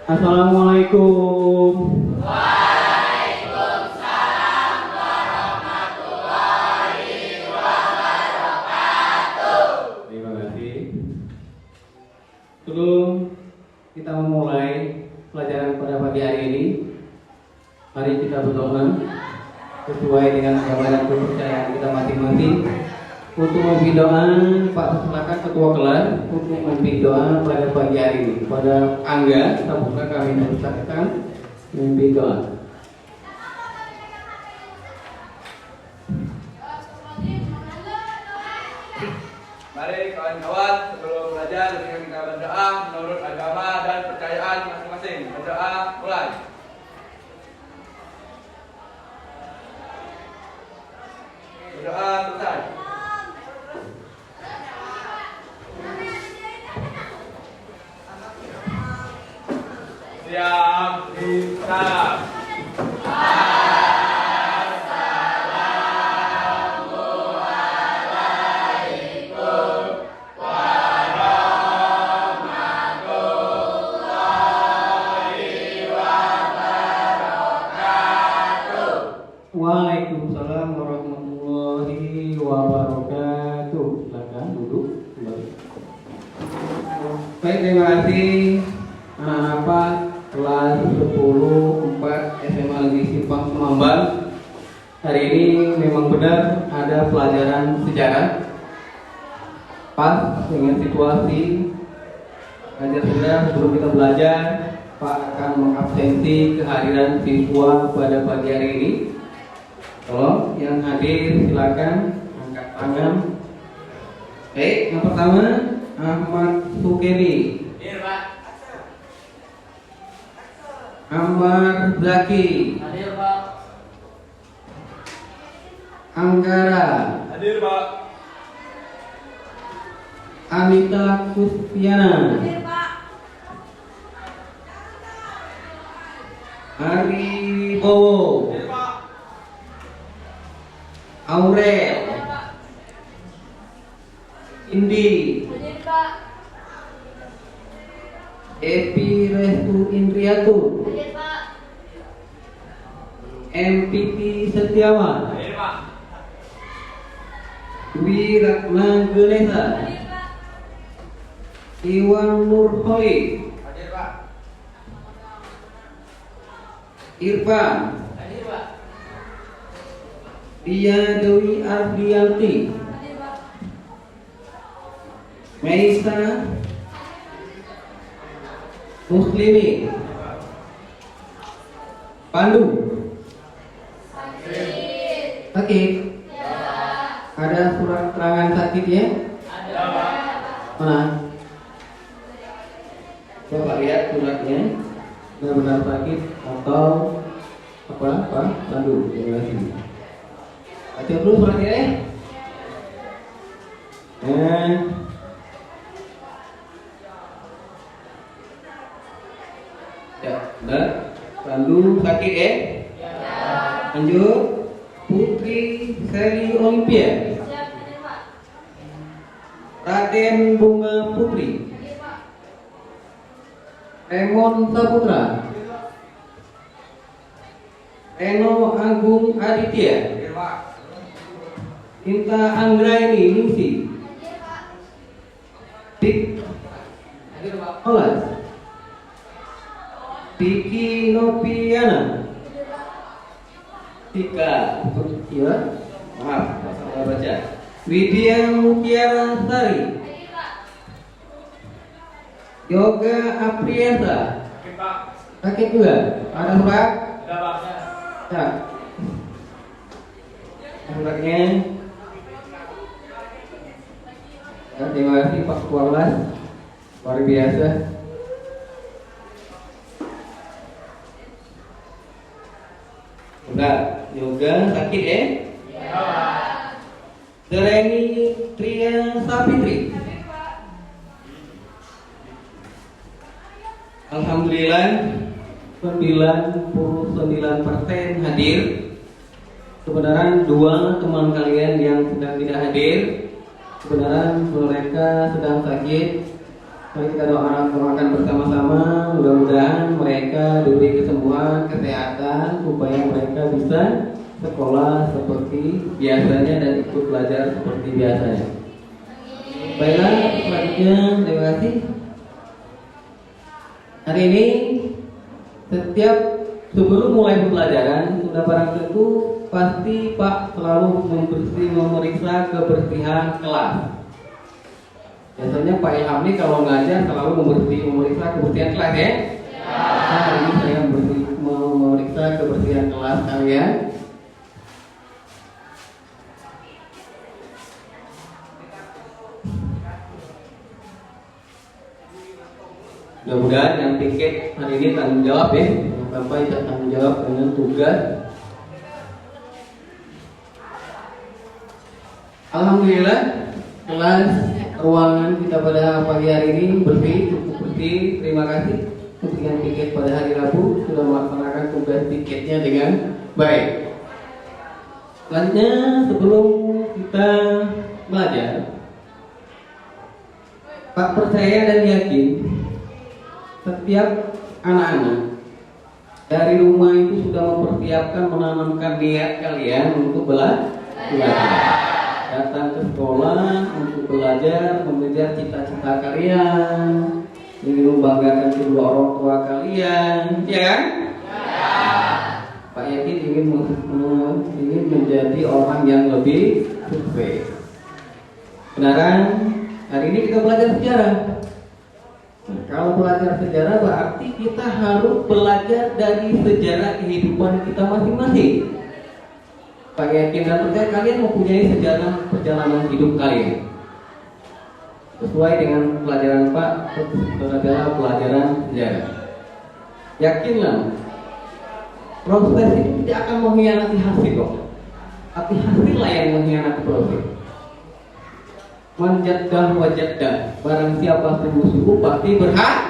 Assalamualaikum. Waalaikumsalam warahmatullahi wabarakatuh. Terima kasih. Sebelum kita memulai pelajaran pada pagi hari ini, mari kita berdoa sesuai dengan agama dan kepercayaan kita masing-masing. Untuk memimpin doa, Pak silakan ketua kelas untuk memimpin doa pada pagi hari ini. Pada Angga, kita buka kami persilakan memimpin doa. Mari kawan-kawan, sebelum belajar dengan kita berdoa menurut agama dan percayaan masing-masing. Berdoa mulai. Berdoa selesai. Siap, bisa. Waalaikumsalam warahmatullahi wabarakatuh. Silakan duduk kembali. Baik, terima kasih anak-anak kelas 10 4 SMA Negeri Simpang Semambal. Hari ini memang benar ada pelajaran sejarah. Pas dengan situasi belajar sejarah, sebelum kita belajar, Pak akan mengabsensi kehadiran siswa pada pagi hari ini. Tolong yang hadir silakan angkat tangan. Baik, yang pertama Ahmad Sukeni. Hadir, Pak. Ammar Zaki. Hadir, Pak. Anggara. Hadir, Pak. Anita Kustiana. Hadir, Pak. Ari Bowo. Hadir, Pak. Aurel. Hadir, Pak. Indi. Hadir, Pak. Epi Restu Indriatu. Hadir, Pak. MPT Setiawan. Hadir, Pak. Dwi Ratna Genesa. Hadir, Pak. Iwan Nurholis. Hadir, Pak. Irfan. Hadir, Pak. Dia Dewi Ardianti. Hadir, Pak. Meisa Muslimi. Pandu. Sakit. Sakit. Ya. Ada surat keterangan sakit ya? Ada, Pak. Mana? Coba lihat suratnya. Benar-benar sakit atau apa? Pandu. Terima kasih. Baca dulu suratnya ya. Ya, benar. Pandu sakit ya? Lanjut. Putri Seri Olimpia. Siap, hadir, Pak. Raden Bunga Putri. Hadir, Pak. Remon Saputra. Reno Agung Aditya. Hadir, Pak. Inta Anggraini Ningsi. Hadir, Pak. Dik Hadir, Pak. Olas. Diki Nopiana. Hadir, Pak. Tika. Ya. Maaf, salah baca. Widya Mutiara Sari. Hadir, Pak. Yoga Apriasa. Hadir, Pak. Sakit juga. Ada surat? Ada, Pak. Ya. Suratnya. Ya, terima kasih Pak Ketua Kelas. Luar biasa. Enggak, yoga sakit ya? Ya, Pak. Sereni Tria Sapitri. Hadir, Pak. Alhamdulillah 99% hadir. Kebenaran dua teman kalian yang sedang tidak hadir kebenaran mereka sedang sakit. Mari kita doakan bersama-sama, mudah-mudahan mereka diberi kesembuhan, kesehatan, supaya mereka bisa sekolah seperti biasanya dan ikut belajar seperti biasanya. Baiklah, selanjutnya terima kasih. Hari ini setiap sebelum mulai pembelajaran sudah barang tentu pasti Pak selalu memeriksa kebersihan kelas. Biasanya Pak Ilham ini kalau ngajar selalu memeriksa kebersihan kelas ya. Nah, hari ini saya memeriksa kebersihan kelas kalian. Mudah-mudahan yang tiket hari ini tanggung jawab ya. Bapak tidak tanggung jawab dengan tugas. Alhamdulillah kelas ruangan kita pada pagi hari ini bersih, cukup bersih. Terima kasih untuk yang tiket pada hari Rabu sudah melaksanakan tugas tiketnya dengan baik. Selanjutnya sebelum kita belajar, Pak percaya dan yakin setiap anak-anak dari rumah itu sudah mempersiapkan menanamkan niat kalian untuk belajar. Datang ke sekolah untuk belajar, mengejar cita-cita kalian, ingin membanggakan kedua orang tua kalian, ya kan? Ya. Pak Yakin ingin menjadi orang yang lebih sukses. Benaran, hari ini kita belajar sejarah. Nah, kalau belajar sejarah berarti kita harus belajar dari sejarah kehidupan kita masing-masing. Pak Yakin dan percaya kalian mempunyai sejarah perjalanan hidup kalian sesuai dengan pelajaran Pak, itu adalah pelajaran sejarah. Yakinlah proses itu tidak akan mengkhianati hasil kok, tapi hasillah yang mengkhianati proses. Manjaddah wajaddah, barang siapa sungguh-sungguh pasti berhasil.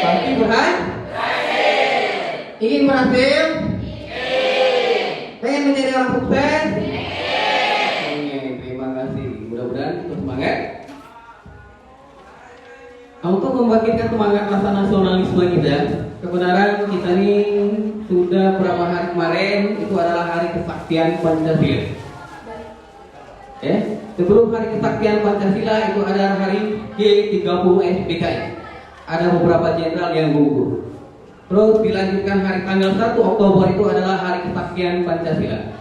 Pasti berhasil. Ingin berhasil? Pengen menjadi orang sukses? Terima kasih. Mudah-mudahan kita semangat. Untuk membangkitkan semangat rasa nasionalisme kita, kebenaran kita ini sudah berapa hari kemarin itu adalah hari kesaktian Pancasila. Sebelum hari kesaktian Pancasila itu ada hari G30 SPKI. Ada beberapa jenderal yang gugur. Terus dilanjutkan hari tanggal 1 Oktober itu adalah hari kesaktian Pancasila.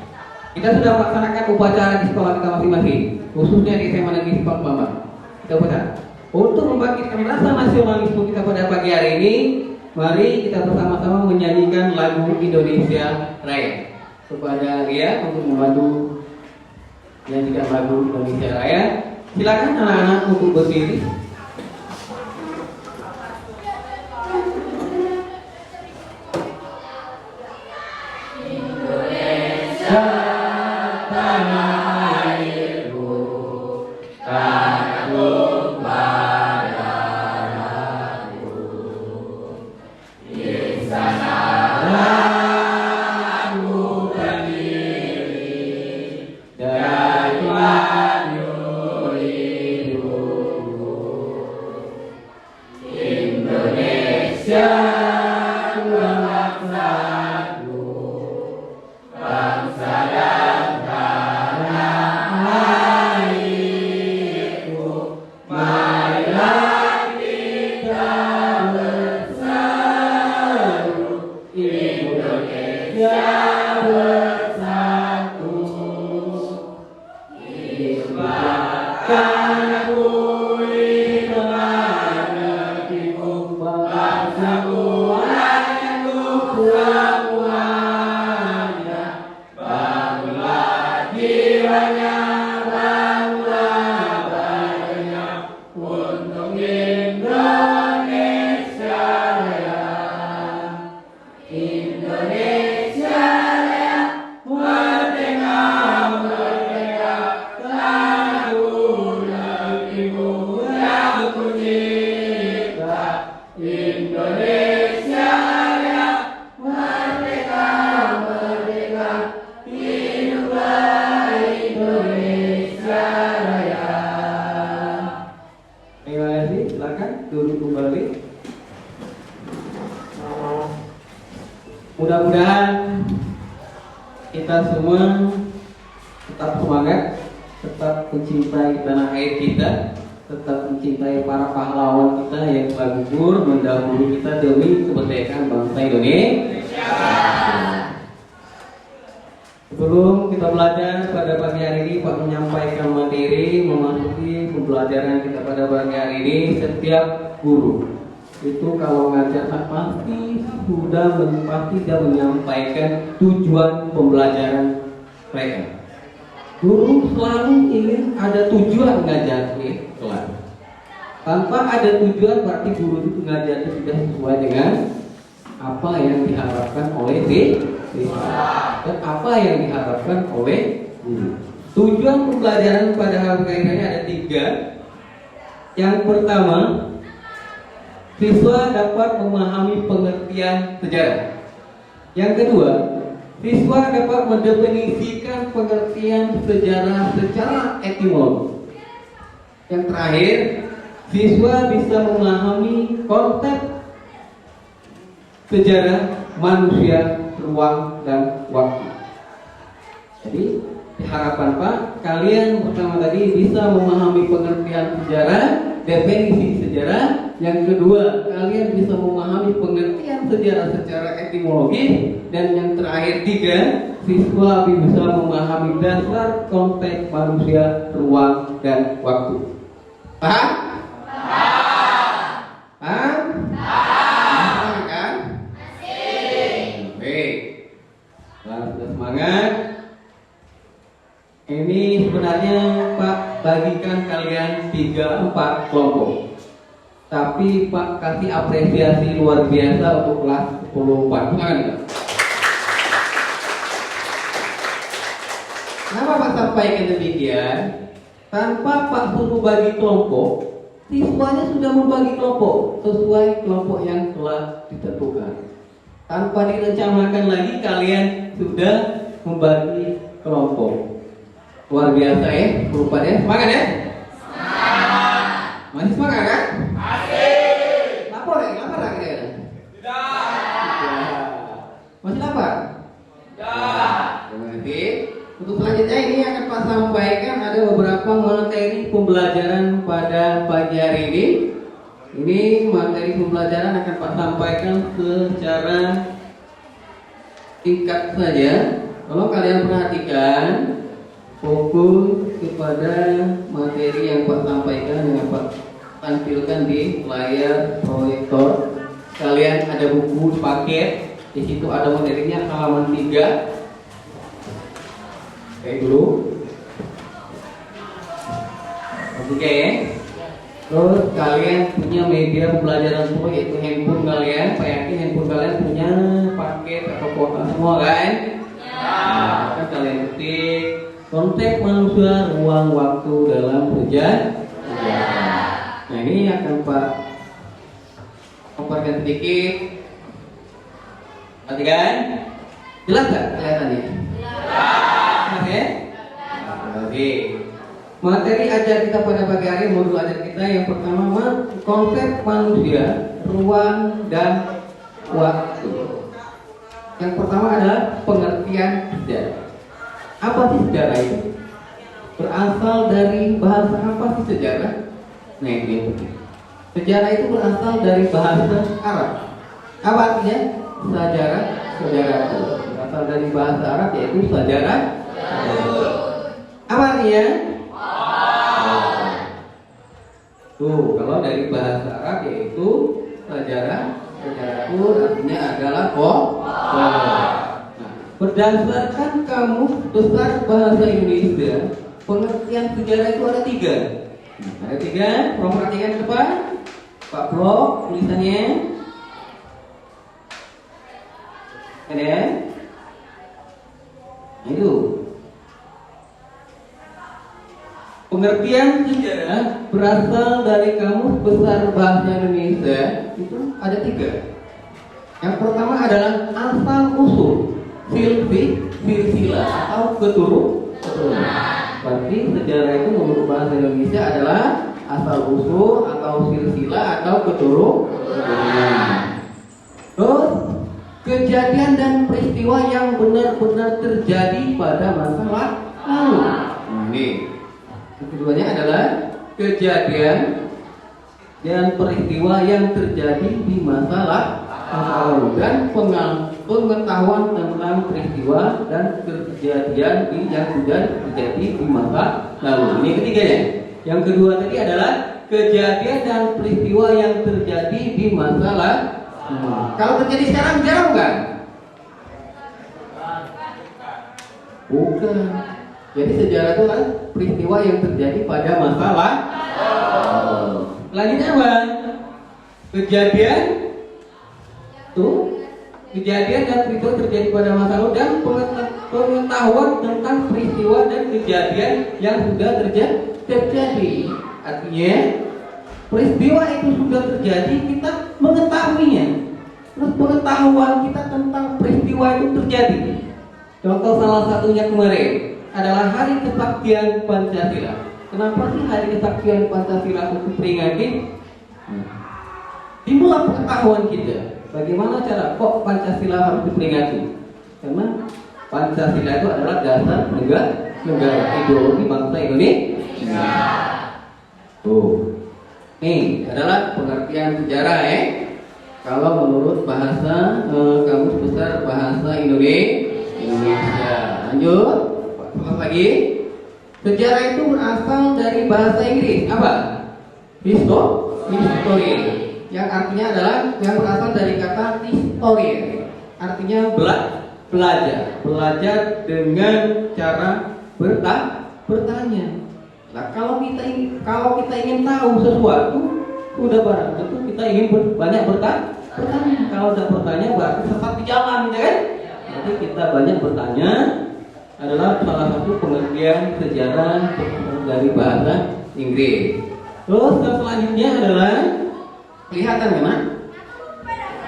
Kita sudah melaksanakan upacara di sekolah kita masing-masing, khususnya di SMA Negeri Simpang Bambang. Kita upacara. Untuk membangkitkan rasa nasionalisme kita pada pagi hari ini, mari kita bersama-sama menyanyikan lagu Indonesia Raya. Kepada Ria untuk membantu menyanyikan lagu Indonesia Raya. Silakan anak-anak untuk berdiri. Indonesia Raya. duduk kembali. Mudah-mudahan kita semua tetap semangat, tetap mencintai tanah air kita, tetap mencintai para pahlawan kita yang telah gugur mendahului kita demi kemerdekaan bangsa Indonesia. Sebelum kita belajar pada pagi hari ini, Pak menyampaikan materi memasuki pembelajaran kita pada pagi hari ini. Setiap guru itu kalau ngajar pasti sudah menyampaikan tujuan pembelajaran mereka. Guru selalu ingin ada tujuan ngajar kelas. Tanpa ada tujuan berarti guru itu ngajar tidak sesuai dengan apa yang diharapkan oleh siswa dan apa yang diharapkan oleh guru. Tujuan pembelajaran pada hari ini ada 3. Yang pertama, siswa dapat memahami pengertian sejarah. Yang kedua, siswa dapat mendefinisikan pengertian sejarah secara etimologi. Yang terakhir, siswa bisa memahami konsep sejarah manusia, ruang, dan waktu. Jadi, diharapkan Pak, kalian pertama tadi bisa memahami pengertian sejarah, definisi sejarah. Yang kedua, kalian bisa memahami pengertian sejarah secara etimologis. Dan yang terakhir 3, siswa bisa memahami dasar konteks manusia, ruang, dan waktu. Paham? Paham? Paham kan? Baik. Setelah sudah semangat, ini sebenarnya Pak bagikan kalian 3-4 kelompok. Tapi Pak kasih apresiasi luar biasa untuk kelas 10-4. Kenapa Pak sampaikan demikian? Tanpa Pak suruh bagi kelompok, siswanya sudah membagi kelompok sesuai kelompok yang telah ditentukan. Tanpa direncanakan lagi, kalian sudah membagi kelompok. Luar biasa ya, berupa ya. Semangat ya? Semangat. Masih semangat kan? Masih. Lapor ya? Lapar lagi ya? Tidak. Masih lapar? Tidak. Terima kasih. Untuk selanjutnya ini akan Pak sampaikan ada beberapa materi pembelajaran pada pagi hari ini. Ini materi pembelajaran akan Pak sampaikan secara singkat saja. Kalau kalian perhatikan, fokus kepada materi yang Pak sampaikan yang Pak tampilkan di layar proyektor. Kalian ada buku paket, di situ ada materinya halaman 3. Oke dulu. Oke. Terus kalian punya media pembelajaran semua yaitu handphone kalian. Saya yakin handphone kalian punya paket atau kuota semua kan? Ya. Nah, kalian ketik konteks manusia, ruang, waktu dalam sejarah. Nah ini akan Pak paparkan sedikit. Perhatikan. Jelas gak kelihatannya? Jelas ya? Oke. Materi ajar kita pada pagi hari, modul ajar kita yang pertama konsep manusia, ruang, dan waktu. Yang pertama adalah pengertian sejarah. Apa sih sejarah itu? Berasal dari bahasa apa sih sejarah? Nah ini sejarah itu berasal dari bahasa Arab. Apa artinya? Sejarah, sejarah itu berasal dari bahasa Arab yaitu sejarah. Apa artinya? Tuh, kalau dari bahasa Arab yaitu sejarah, sejarah itu artinya adalah nah, berdasarkan kamus besar bahasa Indonesia, pengertian sejarah itu ada 3. Ada 3, Prof perhatikan ke depan. Pak Prof, tulisannya ada. Itu pengertian sejarah berasal dari kamus besar bahasa Indonesia itu ada 3. Yang pertama adalah asal usul, silsilah atau keturunan. Berarti sejarah itu menurut bahasa Indonesia adalah asal usul atau silsilah atau keturunan. Terus kejadian dan peristiwa yang benar-benar terjadi pada masa lalu. Ini keduanya adalah kejadian dan peristiwa yang terjadi di masa lalu dan pengetahuan tentang peristiwa dan kejadian yang sudah terjadi di masa lalu. Ini ketiganya. Yang kedua tadi adalah kejadian dan peristiwa yang terjadi di masa lalu. Kalau terjadi sekarang jarang kan? Bukan. Jadi sejarah itu kan peristiwa yang terjadi pada masa lalu. Selanjutnya apa? Kejadian tuh kejadian dan peristiwa terjadi pada masa lalu dan pengetahuan tentang peristiwa dan kejadian yang sudah terjadi. Artinya peristiwa itu sudah terjadi, kita mengetahuinya. Terus pengetahuan kita tentang peristiwa itu terjadi. Contoh salah satunya kemarin adalah Hari Kesaktian Pancasila. Kenapa sih Hari Kesaktian Pancasila itu diperingati? Dimulai pengetahuan kita. Bagaimana cara kok Pancasila harus diperingati? Karena Pancasila itu adalah dasar negara ideologi bangsa Indonesia. Tuh. Ini adalah pengertian sejarah ya. Kalau menurut bahasa Kamus Besar Bahasa Indonesia. Lanjut. Lagi. Sejarah itu berasal dari bahasa Inggris. Apa? History. Yang artinya adalah yang berasal dari kata historia. Artinya belajar dengan cara bertanya. Nah, kalau kita ingin tahu sesuatu, udah barang tentu kita ingin banyak bertanya. Kalau udah bertanya berarti sesat di jalan, ya kan? Jadi kita banyak bertanya adalah salah satu pengertian sejarah dari bahasa Inggris. Terus yang selanjutnya adalah kelihatan memang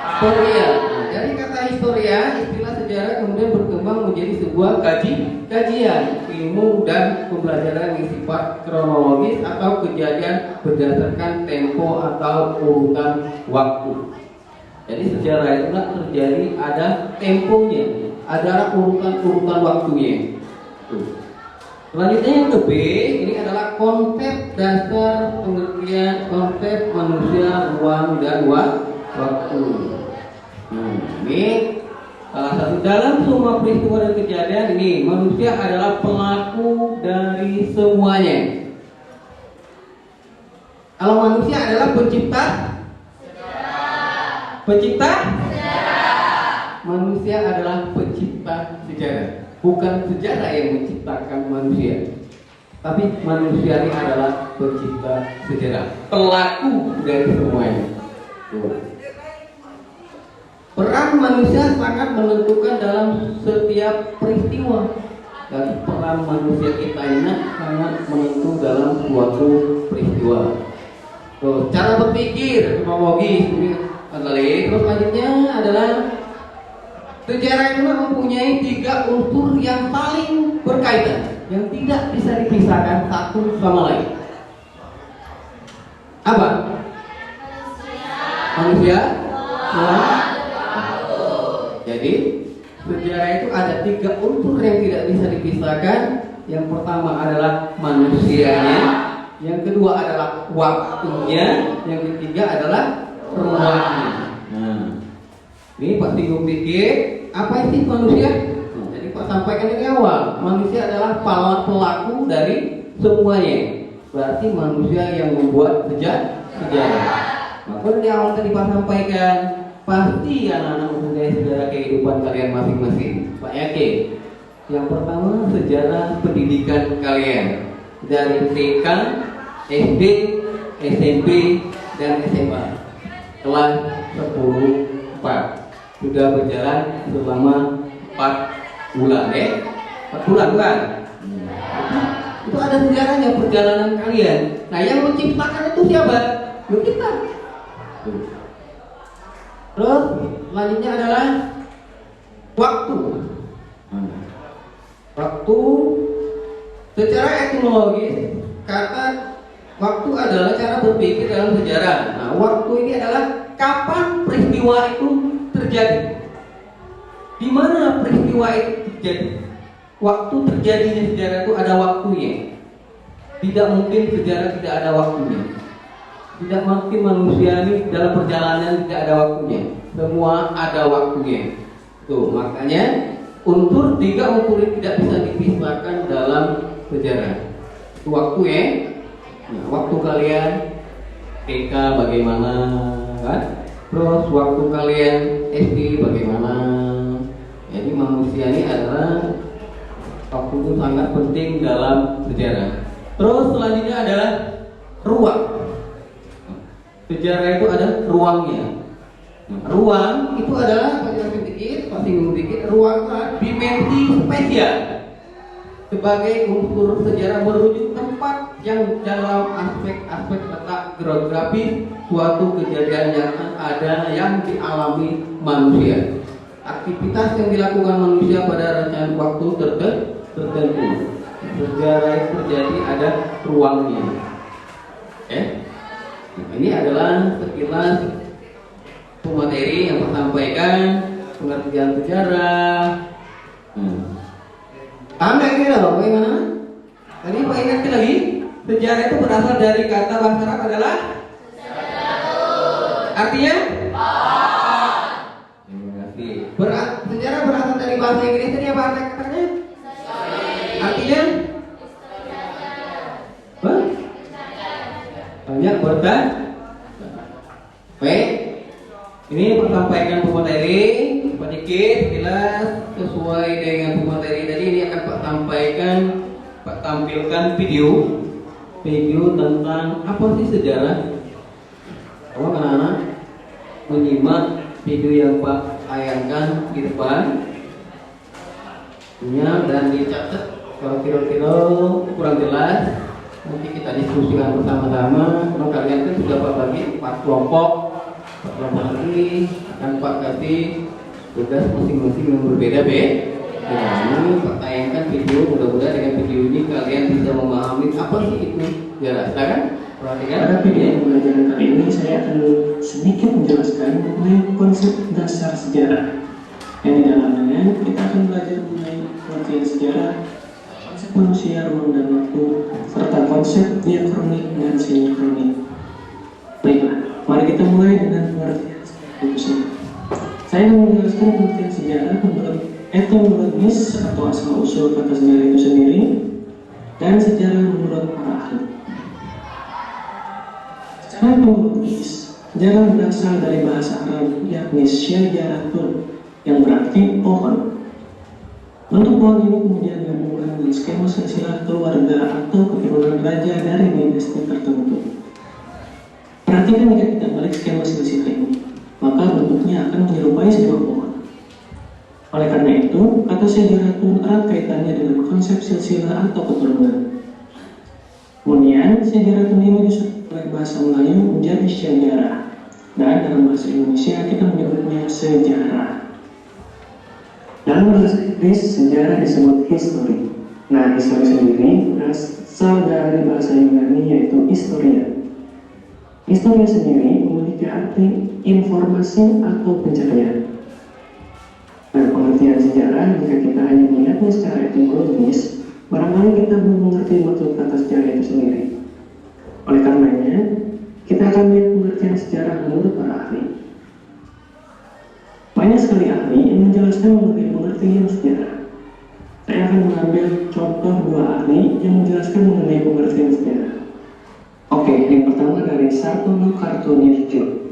historia. Nah, dari kata historia, istilah sejarah kemudian berkembang menjadi sebuah kajian ilmu dan pembelajaran yang sifat kronologis atau kejadian berdasarkan tempo atau urutan waktu. Jadi sejarah itu terjadi ada temponya, ada urutan waktunya. Selanjutnya yang ke B, ini adalah konsep dasar pengertian konsep manusia, ruang dan waktu. Ini salah satu dalam semua peristiwa dan kejadian ini manusia adalah pelaku dari semuanya. Kalau manusia adalah pencipta, manusia adalah pencipta sejarah. Bukan sejarah yang menciptakan manusia, tapi manusia ini adalah pencipta sejarah, pelaku dari semuanya. Peran manusia sangat menentukan dalam setiap peristiwa. Dan peran manusia kita ini sangat menentu dalam suatu peristiwa. Cara berpikir, kronologis, terus selanjutnya adalah sejarah itu mempunyai 3 unsur yang saling berkaitan, yang tidak bisa dipisahkan satu sama lain. Apa? Manusia. Jadi sejarah itu ada 3 unsur yang tidak bisa dipisahkan. Yang pertama adalah manusianya, yang kedua adalah waktunya, yang ketiga adalah ruangnya. Ini pasti berpikir apa sih manusia? Jadi Pak sampaikan dari awal, manusia adalah pelaku dari semuanya. Berarti manusia yang membuat sejarah. Maka dari awal tadi Pak sampaikan, pasti anak-anak mempunyai sejarah kehidupan kalian masing-masing. Pak yakin? Yang pertama sejarah pendidikan kalian dari TK, SD, SMP, dan SMA. Kelas 10-4. Sudah berjalan selama 4 bulan, 4 bulan kan? Itu ada sejarahnya perjalanan kalian. Nah, yang menciptakan itu siapa? Ya kita. Terus selanjutnya adalah waktu. Waktu secara etimologis kata Waktu adalah cara berpikir dalam sejarah. Nah, waktu ini adalah kapan peristiwa itu terjadi. Di mana peristiwa itu terjadi? Waktu terjadinya sejarah itu ada waktunya. Tidak mungkin sejarah tidak ada waktunya. Tidak mungkin manusia ini dalam perjalanan tidak ada waktunya. Semua ada waktunya. Tuh, makanya unsur 3 unsur ini tidak bisa dipisahkan dalam sejarah. Itu waktu ya. Nah, waktu kalian TK bagaimana kan? Terus waktu kalian SD bagaimana? Jadi manusia ini adalah waktu itu sangat penting dalam sejarah. Terus selanjutnya adalah ruang. Sejarah itu ada ruangnya. Nah, ruang itu adalah pasti sedikit ruang dimensi spesial sebagai unsur sejarah merujuk tempat yang dalam aspek-aspek letak geografis suatu kejadian yang ada yang dialami manusia. Aktivitas yang dilakukan manusia pada rangkaian waktu tertentu. Sejarah itu terjadi ada ruangnya. Nah, ini adalah sekilas materi yang saya sampaikan, pengertian sejarah. Tanda ini loh, bagaimana? Tadi Pak ingat lagi, sejarah itu berasal dari kata bahasa Arab adalah artinya? Terima kasih. Sejarah berasal dari bahasa Inggris tadi apa arti katanya? Artinya? Banyak bertanya. Baik. Ini sampaikan pemateri sedikit jelas sesuai dengan pemateri tadi. Ini akan Pak sampaikan, Pak tampilkan video tentang apa sih sejarah. Kalau anak-anak menyimak video yang Pak tayangkan di depan dan dicatat kalau kira-kira kurang jelas nanti kita diskusikan bersama-sama. Kalau kalian kan sudah Pak bagi 4 kelompok. Lagi dan Pak kasih tugas masing-masing yang berbeda-beda. Ini Pak tayangkan video, mudah-mudahan dengan video ini kalian bisa memahami apa sih itu sejarah. Silakan perhatikan. Pada video pembelajaran kali ini saya akan sedikit menjelaskan mengenai konsep dasar sejarah. Yang di dalamnya kita akan belajar mengenai pengertian sejarah, konsep manusia, ruang dan waktu, serta konsep diakronik dan sinkronik. Baiklah. Mari kita mulai dengan pengertian sejarah. Saya akan menjelaskan pengertian sejarah menurut etimologis atau asal-usul kata sejarah itu sendiri dan sejarah menurut para ahli. Secara etimologis, sejarah berasal dari bahasa Arab yakni syajaratun yang berarti pohon. Bentuk pohon ini kemudian digabungkan dengan skema silsilah keluarga atau keturunan raja dari dinasti tertentu. Perhatikan jika kita balik skema silsilah ini, maka bentuknya akan menyerupai sebuah pohon. Oleh karena itu, kata syajaratun erat kaitannya dengan konsep silsilah atau keturunan. Kemudian, syajaratun ini disebut oleh bahasa Melayu menjadi syajarah, dan dalam bahasa Indonesia kita menyebutnya sejarah. Dalam bahasa Inggris, sejarah disebut history. Nah, history sendiri berasal dari bahasa Yunani yaitu historia. Historia sendiri memiliki arti informasi atau pencarian. Nah, pengertian sejarah jika kita hanya melihatnya secara etimologis, barangkali kita belum mengerti maksud kata sejarah itu sendiri. Oleh karenanya, kita akan melihat pengertian sejarah menurut para ahli. Banyak sekali ahli yang menjelaskan mengenai pengertian sejarah. Saya akan mengambil contoh 2 ahli yang menjelaskan mengenai pengertian sejarah. Oke, yang pertama dari Sartono Kartonirjo.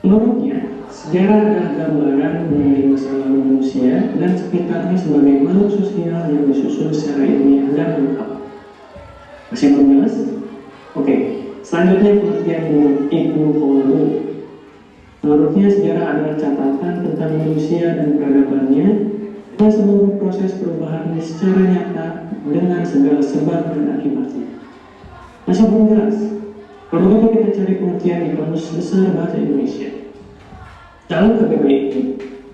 Menurutnya, sejarah adalah gambaran mengenai masa lalu manusia dan sekitarnya sebagai makhluk sosial yang disusun secara ilmiah dan lengkap. Masih belum jelas? Oke, selanjutnya pengertian Ibnu Khaldun. Menurutnya, sejarah adalah catatan tentang manusia dan peradabannya dan seluruh proses perubahan secara nyata dengan segala sebab dan akibatnya. Masih belum jelas? Kalau begitu kita cari pengertian di Kamus Besar Bahasa Indonesia. Dalam KBBI,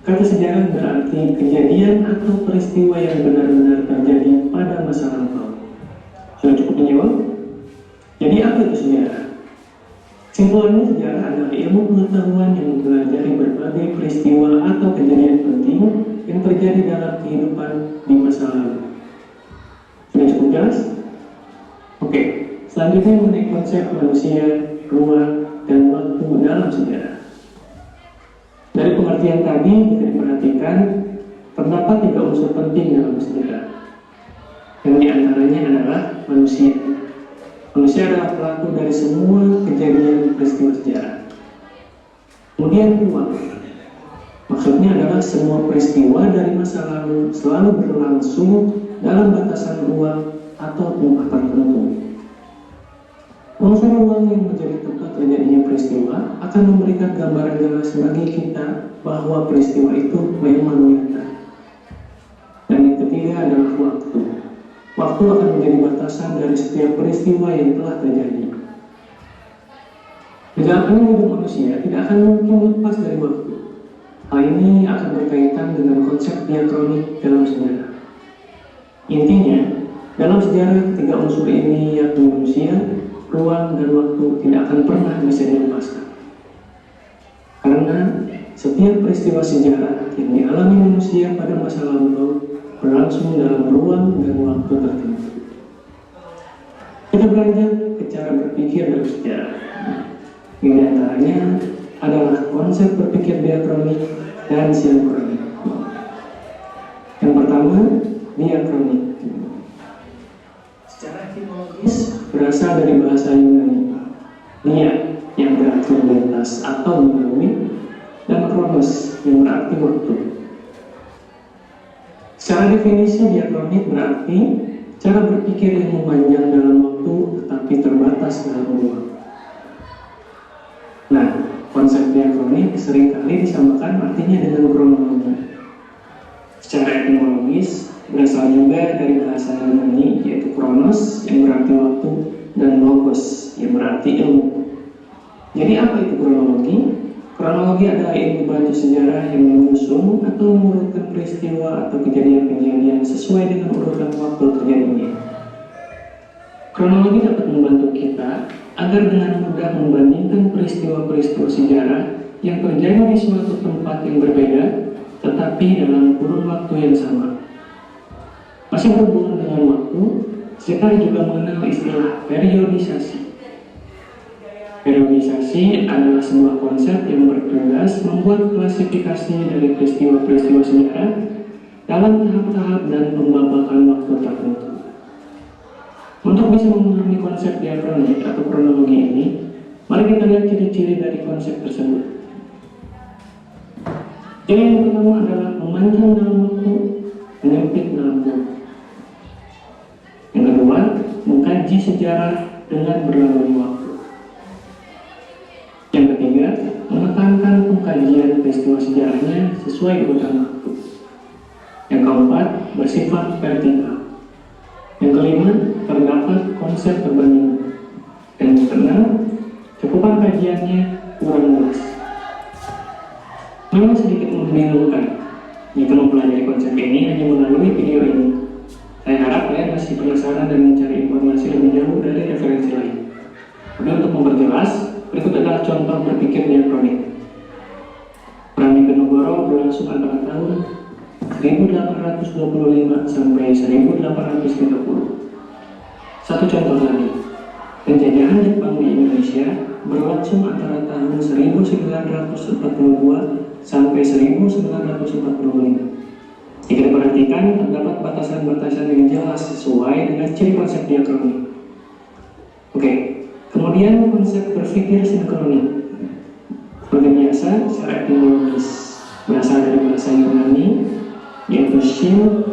kata sejarah berarti kejadian atau peristiwa yang benar-benar terjadi pada masa lampau. Sudah cukup menjawab? Jadi apa Kesimpulannya, sejarah adalah ilmu pengetahuan yang mempelajari berbagai peristiwa atau kejadian penting yang terjadi dalam kehidupan di masa lalu. Sudah cukup jelas? Oke, selanjutnya mengenai konsep manusia, ruang, dan waktu dalam sejarah. Dari pengertian tadi bisa diperhatikan terdapat 3 unsur penting dalam sejarah. Yang diantaranya adalah manusia. Manusia adalah pelaku dari semua kejadian peristiwa sejarah. Kemudian ruang. Maksudnya adalah semua peristiwa dari masa lalu selalu berlangsung dalam batasan ruang atau tempat tertentu. Unsur ruang yang menjadi tempat terjadinya peristiwa akan memberikan gambaran jelas bagi kita bahwa peristiwa itu memang nyata. Dan yang ketiga adalah waktu. Waktu akan menjadi batasan dari setiap peristiwa yang telah terjadi. Perjalanan hidup manusia tidak akan mungkin lepas dari waktu. Hal ini akan berkaitan dengan konsep diakronik dalam sejarah. Intinya, dalam sejarah 3 unsur ini, yakni manusia, ruang, dan waktu tidak akan pernah bisa dilepaskan. Karena setiap peristiwa sejarah yang dialami manusia pada masa lalu berlangsung dalam ruang dan waktu tertentu. Kita beranjak ke cara berpikir dalam sejarah. Di antaranya adalah konsep berpikir diakronik dan sinkronik. Yang pertama, diakronik. Secara etimologis berasal dari bahasa Yunani. Dia yang berarti lintas atau melalui, dan kronos yang berarti waktu. Secara definisi, diakronik berarti cara berpikir yang memanjang dalam waktu tetapi terbatas dalam ruang. Nah, konsep diakronik seringkali disamakan artinya dengan kronologi. Secara etimologis berasal juga dari bahasa Yunani, yaitu kronos yang berarti waktu dan logos yang berarti ilmu. Jadi apa itu kronologi? Kronologi adalah ilmu bantu sejarah yang menyusun atau mengurutkan peristiwa atau kejadian-kejadian sesuai dengan urutan waktu terjadinya. Kronologi dapat membantu kita agar dengan mudah membandingkan peristiwa-peristiwa sejarah yang terjadi di suatu tempat yang berbeda, tetapi dalam kurun waktu yang sama. Masih berhubungan dengan waktu, sejarah juga mengenal istilah periodisasi. Periodisasi adalah sebuah konsep yang bertugas membuat klasifikasi dari peristiwa-peristiwa sejarah dalam tahap-tahap dan pembabakan waktu tertentu. Untuk bisa memahami konsep diakronik atau kronologi ini, mari kita lihat ciri-ciri dari konsep tersebut. Ciri yang pertama adalah memanjang dalam waktu, menyempit dalam waktu. Yang kedua, mengkaji sejarah dengan berlalunya waktu. Yang ketiga, menekankan pengkajian peristiwa sejarahnya sesuai urutan waktu. Yang keempat, bersifat vertikal. Yang kelima, terdapat konsep perbandingan. Dan yang keenam, cakupan kajiannya kurang luas. Memang sedikit membingungkan jika mempelajari konsep ini hanya melalui video ini. Saya harap kalian masih penasaran dan mencari informasi lebih jauh dari referensi lain. Tapi untuk memperjelas, berikut adalah contoh berpikir diakronik. Perang Diponegoro berlangsung antara tahun 1825 sampai 1830. Satu contoh lagi, penjajahan Jepang di Indonesia berlangsung antara tahun 1942 sampai 1945. Jika diperhatikan, terdapat batasan-batasan yang jelas sesuai dengan ciri konsep diakronik. Oke, kemudian konsep berpikir sinkronik. Seperti biasa, secara etimologis berasal dari bahasa Yunani, yaitu syn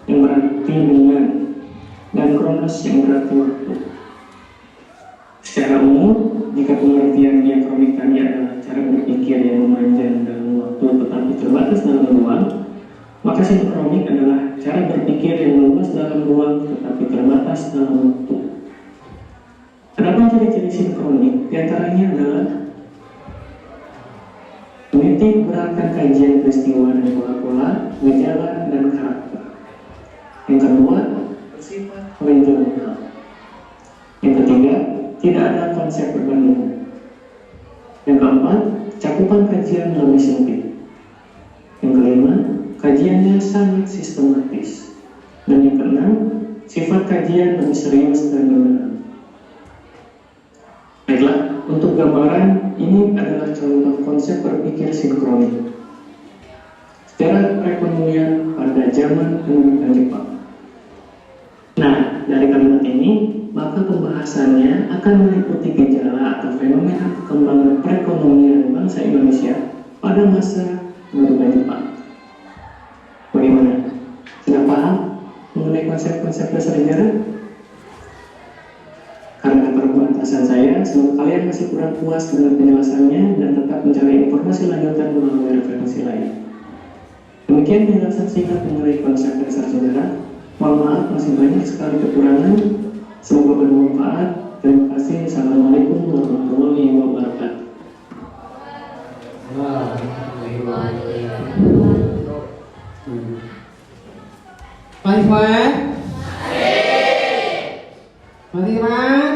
yang berarti dengan, dan kronos yang berarti waktu. Secara umum, jika pengertian diakronik tadi adalah cara berpikir yang memanjang dalam waktu tetapi terbatas dalam ruang, maka sinkronik adalah cara berpikir yang luas dalam ruang tetapi terbatas dalam waktu. Terdapat ciri-ciri sinkronik, diantaranya adalah menitik beratkan kajian peristiwa dan pola-pola, gejala, dan karakter. Yang kedua, bersifat regional. Yang ketiga, tidak ada konsep perbandingan. cakupan kajian lebih sempit. Yang kelima, kajiannya sangat sistematis. Dan yang keenam, sifat kajian lebih serius dan mendalam. Baiklah, untuk gambaran, ini adalah contoh konsep berpikir sinkronik. Sejarah perekonomian pada zaman pemerintahan Jepang. Nah, dari kalimat ini, maka pembahasannya akan meliputi gejala atau fenomena perkembangan perekonomian bangsa Indonesia pada masa pemerintahan Jepang. Bagaimana? Sudah paham mengenai konsep-konsep dasar sejarah? Karena keterbatasan saya, semoga kalian masih kurang puas dengan penjelasannya dan tetap mencari informasi lanjutan melalui referensi lain. Demikian penjelasan singkat mengenai konsep dasar sejarah. Mohon maaf, masih banyak sekali kekurangan. Semoga bermanfaat. Terima kasih. Assalamualaikum warahmatullahi wabarakatuh. Masih semangat? Masih semangat?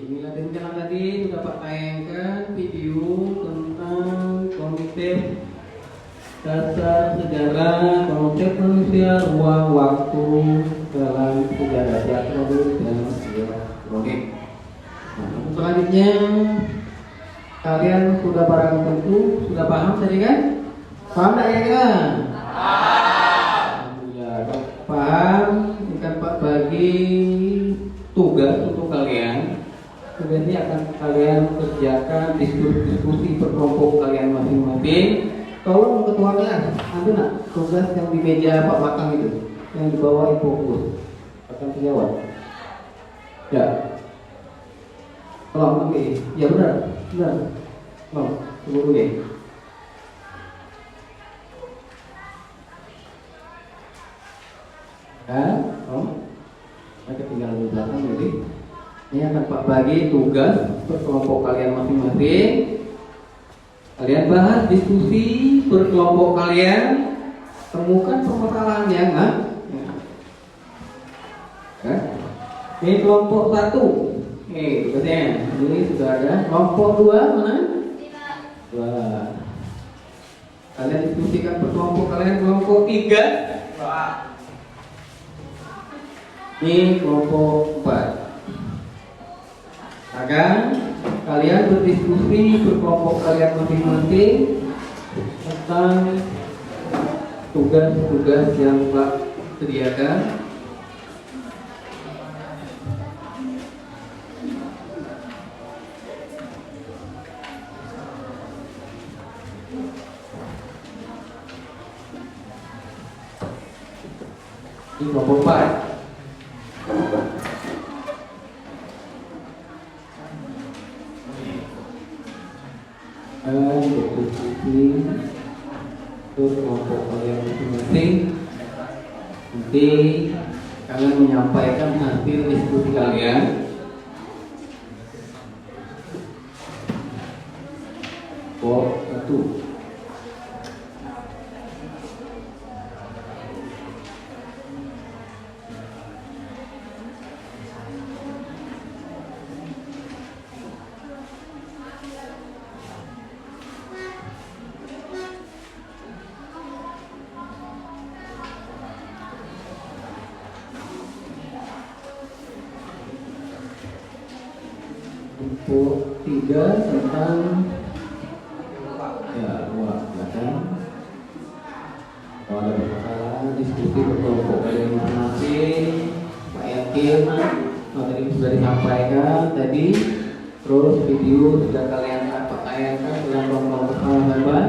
Inilah rencana tadi sudah Pak tayangkan video tentang konsep dasar sejarah, konsep manusia, ruang waktu dalam sejarah teatronik dan sejarah kronik. Nah, selanjutnya kalian sudah barang tentu sudah paham tadi kan? Paham tak kira-kira? Ya, paham. Ini kan Pak bagi tugas untuk kalian. Tugas ini akan kalian kerjakan diskusi per kelompok kalian masing-masing. Kalau ketua kelas, ada nak tugas yang di meja Pak belakang itu, yang di bawah fokus akan terjawab. Ya. Tolong, oke. Ya benar. Tolong, tunggu dulu ya. Mereka tinggal di belakang jadi. Ini akan Pak bagi tugas per kelompok kalian masing-masing. Kalian bahas diskusi per kelompok kalian, temukan permasalahannya, kan? Ya. Ini kelompok 1. Tugasnya. Ini sudah ada. Kelompok 2 mana? 2. Kalian diskusikan per kelompok kalian. Kelompok 3. Ini kelompok 4. Akan kalian berdiskusi berkelompok kalian masing-masing tentang tugas-tugas yang Pak sediakan. Ini kelompok 4. Berdiskusi kelompok kalian masing-masing. Nanti kalian menyampaikan hasil diskusi kalian. Kelompok 1. Kelompok 3 tentang ruang belakang. Kalau ada masalah diskusi berkelompok kalian masing-masing. Pak yakin materi sudah disampaikan tadi. Terus video sudah kalian tayangkan dalam kelompok pengalaman.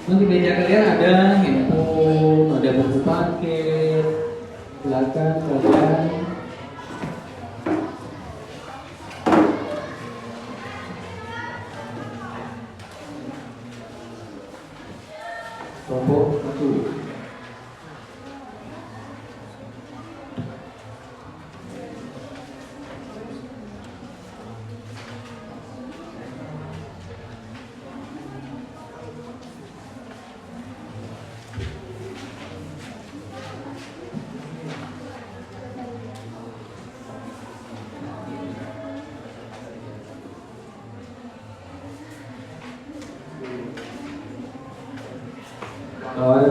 Di meja kalian ada handphone, ada buku paket, silakan kalian kelompok 1.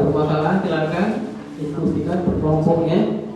permasalahan silakan diskusikan berkelompoknya.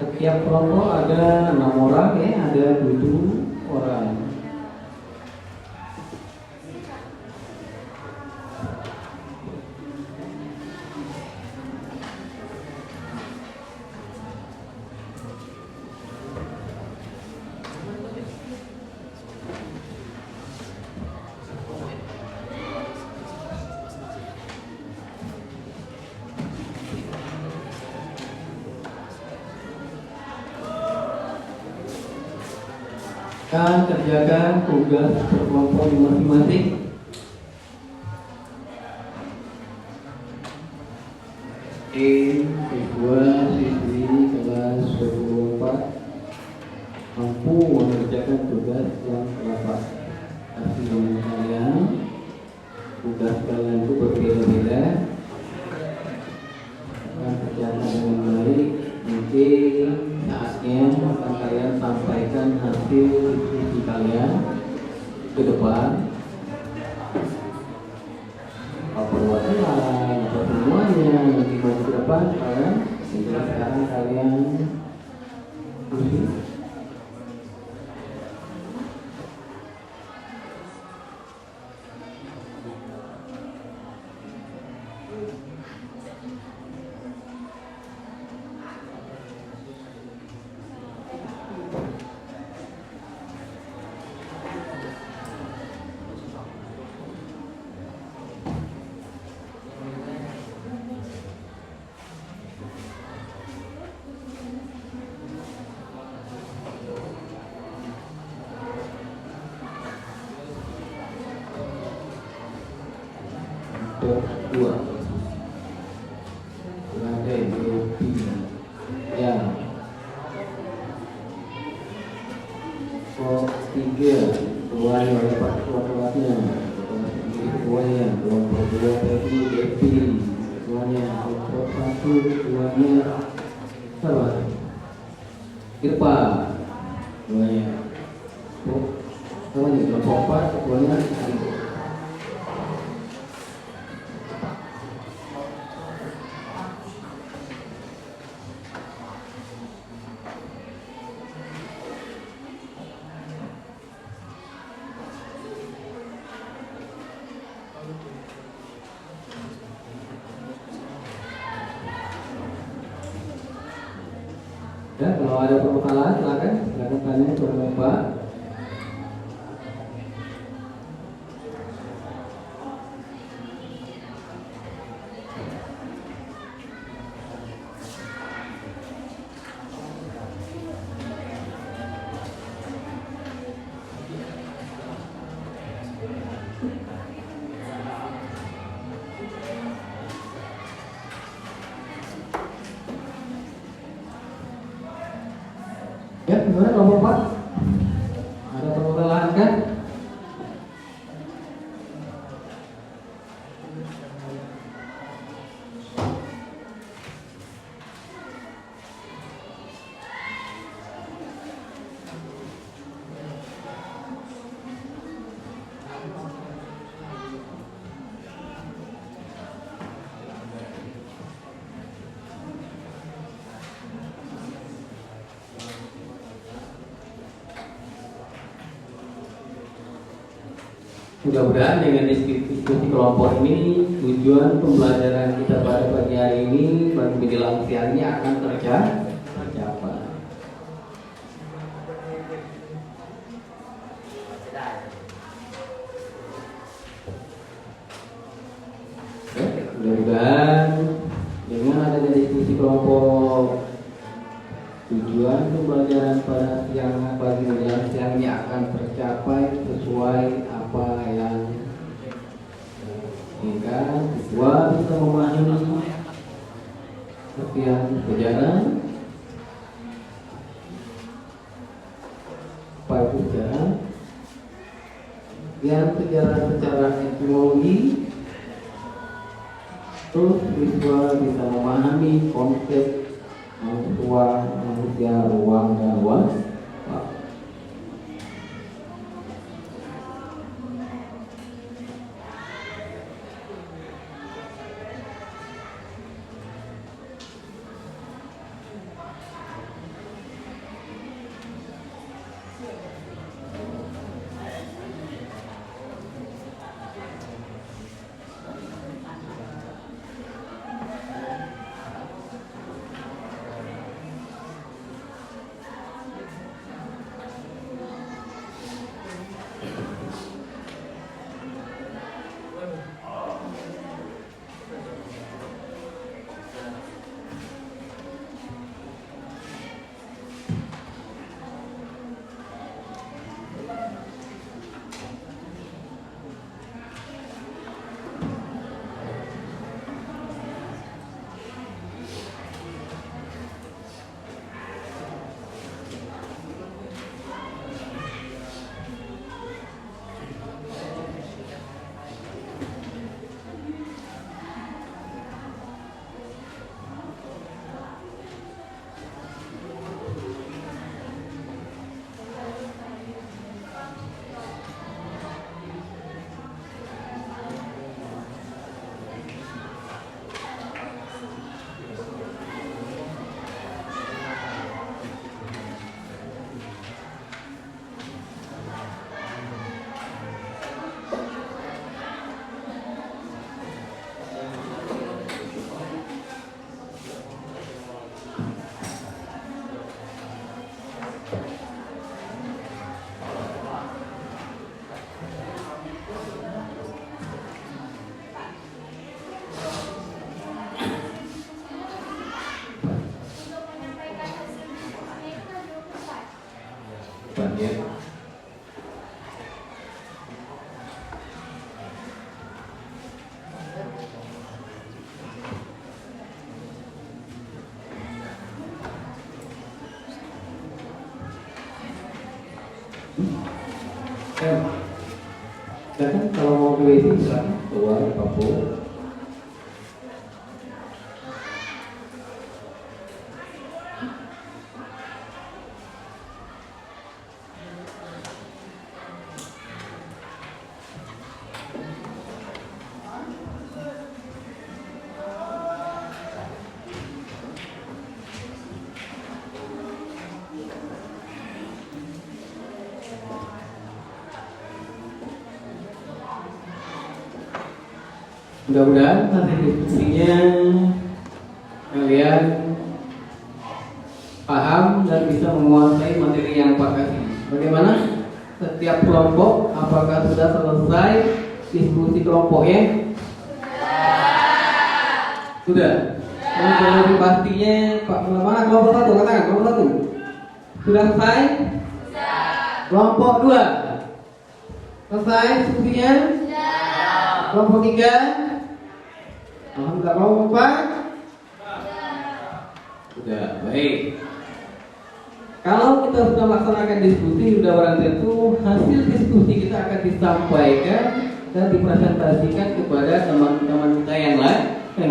Setiap kelompok ada 6 orang ya, ada 7 orang. Akan kerjakan tugas berkelompok di masing-masing. Siswa siswi kelas 24 mampu mengerjakan tugas yang dapat. Kasih nomor kalian. Tugas kalian itu berbeda-beda. Akan kerjakan dengan baik. Mungkin saatnya akan kalian sampaikan hasil diskusi kalian ke depan. Apa WhatsApp, apa semuanya nanti maju ke depan kalian. Jadi sekarang kalian diskusi. Dua ada ya tiga keluar oleh Pak Ketua-Ketuanya ketuanya kelompok 2 DP ketuanya kelompok 1 ketuanya sama di depan ketuanya kelompok 4 ketuanya ya. Kalau ada permasalahan silakan tanya ke Bapak. Ya, gimana kelompok 4? Ada permasalahan kan? Mudah-mudahan dengan diskusi kelompok ini tujuan pembelajaran kita pada pagi hari ini bagi menjelang siangnya akan tercapai. Mudah-mudahan dengan adanya diskusi kelompok pelajaran pada siang pagi menjelang siang ini akan tercapai sesuai apa yang inginkan. Siswa bisa memahami latihan sejarah, pagi sejarah, yang sejarah secara etimologi. Terus siswa bisa memahami konsep manusia, ruang dan luas. Bagian silakan kalau mau ke WC silakan keluar Papua. Mudah-mudahan hasil diskusinya kalian paham dan bisa menguasai materi yang Pak kasih. Bagaimana? Setiap kelompok apakah sudah selesai diskusi kelompoknya? Sudah. Untuk lebih pastinya Pak, mana kelompok satu? Katakan kelompok satu. Sudah selesai? Kelompok 2 selesai diskusinya? Kelompok 3? Alhamdulillah. Kelompok 4? Sudah, baik. Kalau kita sudah melaksanakan diskusi, sudah barang tentu hasil diskusi kita akan disampaikan dan dipresentasikan kepada teman-teman kita yang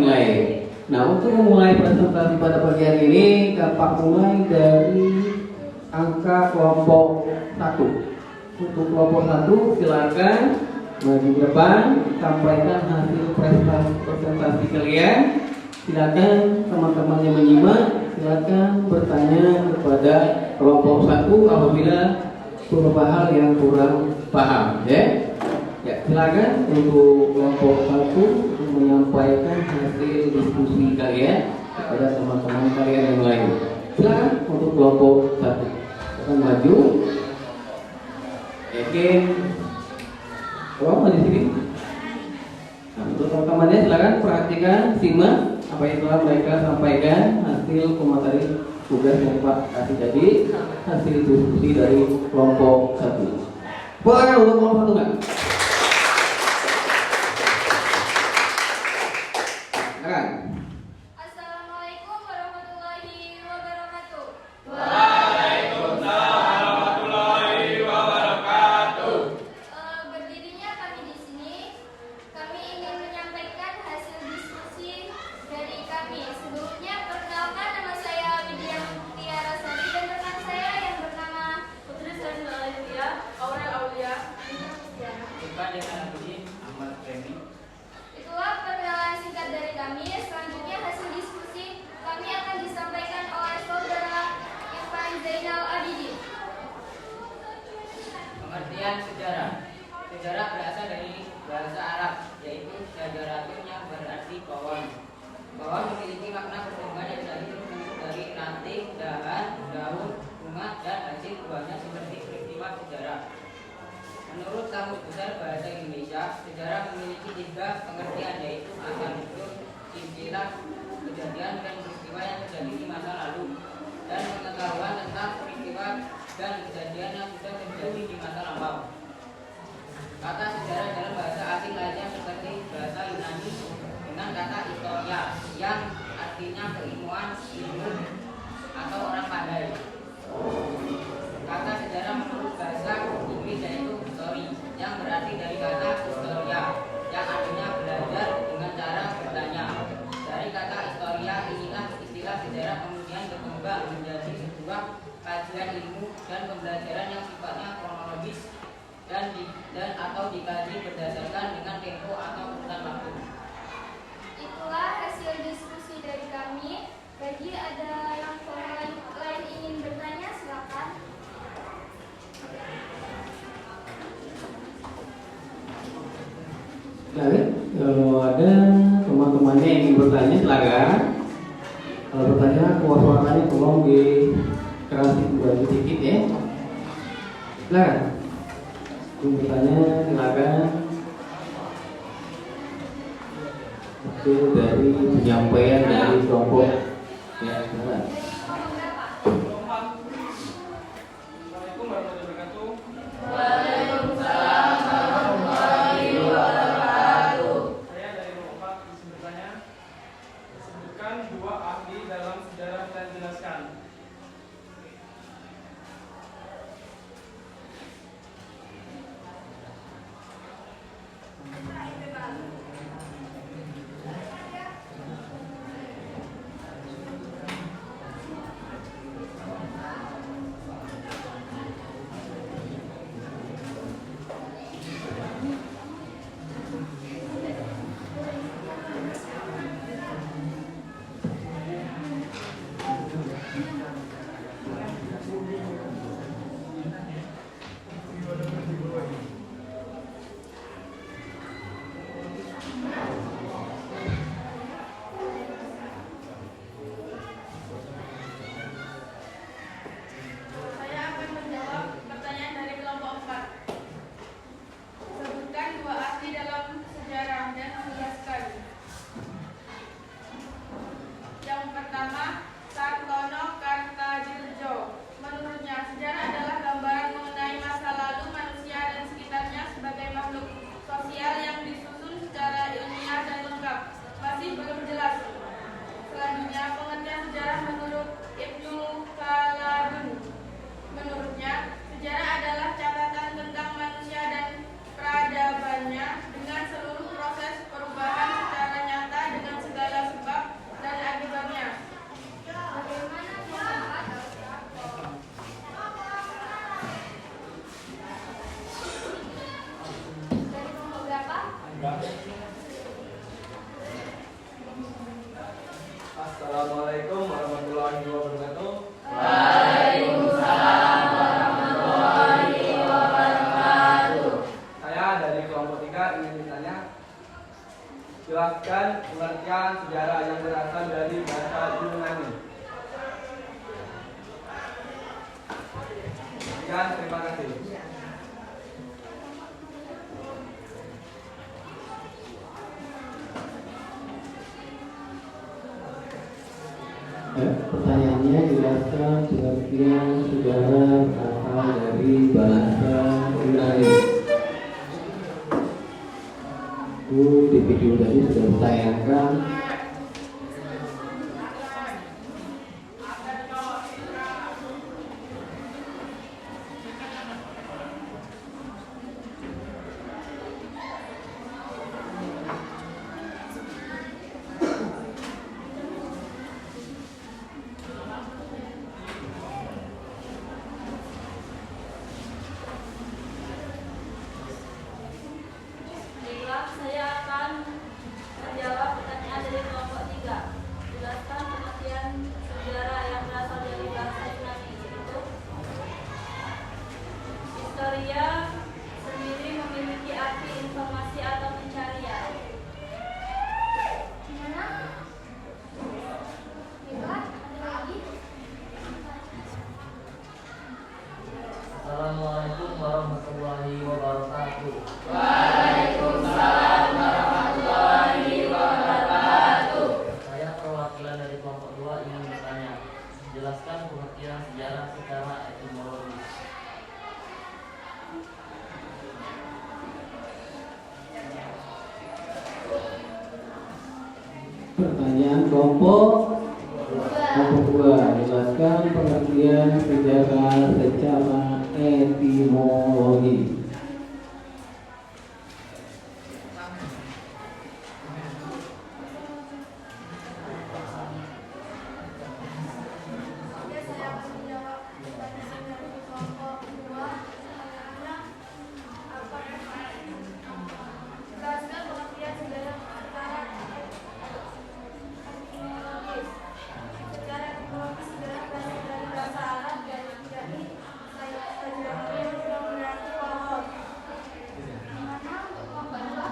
lain. Nah, untuk memulai presentasi pada pagi hari ini, Pak mulai dari angka kelompok 1. Untuk kelompok 1, silakan maju ke depan, sampaikan hasil presentasi kalian. Silakan teman-teman yang menyimak, silakan bertanya kepada kelompok 1 apabila beberapa hal yang kurang paham, ya. Ya, silakan untuk kelompok 1 untuk menyampaikan hasil diskusi kalian kepada teman-teman kalian yang lain. Silakan untuk kelompok 1 akan maju. Yakin? Kalau di sini. Nah, untuk teman-temannya silakan perhatikan, simak apa yang telah mereka sampaikan hasil materi tugas yang Pak kasih jadi hasil diskusi dari kelompok 1. Silakan untuk kelompok 1 nggak? Silakan. Assalamualaikum warahmatullahi wabarakatuh. Berdirinya kami di sini, kami ingin menyampaikan hasil diskusi dari kami. Sebelumnya perkenalkan, nama saya Widya Mutiara Sari dan rekan saya yang bernama Putri Sarjana Alivia, Aurel Aulia, Itulah perkenalan singkat dari kami. Selanjutnya hasil diskusi kami akan disampaikan oleh saudara Irfan Zainal Abidin. Pengertian sejarah. Sejarah berasal dari bahasa Arab, yaitu syajaratun yang berarti pohon. Pohon memiliki makna pertumbuhan yang dari ranting, dahan, daun, bunga, dan hasil buahnya seperti peristiwa sejarah. Menurut Kamus Besar Bahasa Indonesia, sejarah memiliki 3 pengertian, yaitu asal-usul, istilah, kejadian, dan peristiwa yang terjadi di masa lalu, dan pengetahuan tentang peristiwa dan kejadian yang sudah terjadi di masa lampau. Kata sejarah dalam bahasa asing lainnya seperti bahasa Yunani dengan kata historia yang artinya keilmuan, ilmu, atau orang pandai. Kata sejarah menurut bahasa Inggris yaitu history yang berarti dari kata historia yang artinya belajar dengan cara bertanya. Dari kata historia inilah istilah sejarah kemudian berkembang menjadi sebuah kajian ilmu dan pembelajaran yang sifatnya kronologis dan atau dikaji berdasarkan dengan tempo atau urutan waktu. Itulah hasil diskusi dari kami. Bagi ada yang lain ingin bertanya, silakan. Baik, kalau ada teman-temannya yang ingin bertanya silakan. Kalau bertanya, suaranya tolong dikeraskan sedikit ya. Silakan. Ingin bertanya silakan. Hasil dari penyampaian dari kelompok ya, silakan. Assalamualaikum warahmatullahi wabarakatuh. Saya dari kelompok 4 izin bertanya. Sebutkan 2 ahli dalam sejarah dan jelaskan. Assalamualaikum warahmatullahi wabarakatuh. Saya dari kelompok 3 ingin bertanya. Jelaskan pengertian sejarah yang berasal dari bahasa Yunani. Sekian, terima kasih. Ya, pertanyaannya jelaskan pengertian sejarah berasal dari bahasa Yunani. Itu di video tadi sudah ditayangkan. Baiklah, saya akan menjawab pertanyaan dari kelompok 3. Jelaskan pengertian sejarah yang berasal dari bahasa Yunani, yaitu historia sendiri memiliki arti informasi atau pencarian. Gimana? Baiklah, ada lagi? Assalamualaikum warahmatullahi wabarakatuh. Saya perwakilan dari kelompok 2 ingin bertanya. Jelaskan pengertian sejarah secara etimologis. Pertanyaan kelompok 2. Jelaskan pengertian sejarah secara etimologi. Oke, saya akan menjawab pertanyaan dari kelompok 2. Pertanyaannya, apa? Jelaskan pengertian sejarah secara etimologis. Secara etimologis sejarah berasal dari bahasa Arab, yakni Sajratun yang berarti pohon. Gimana kelompok 2?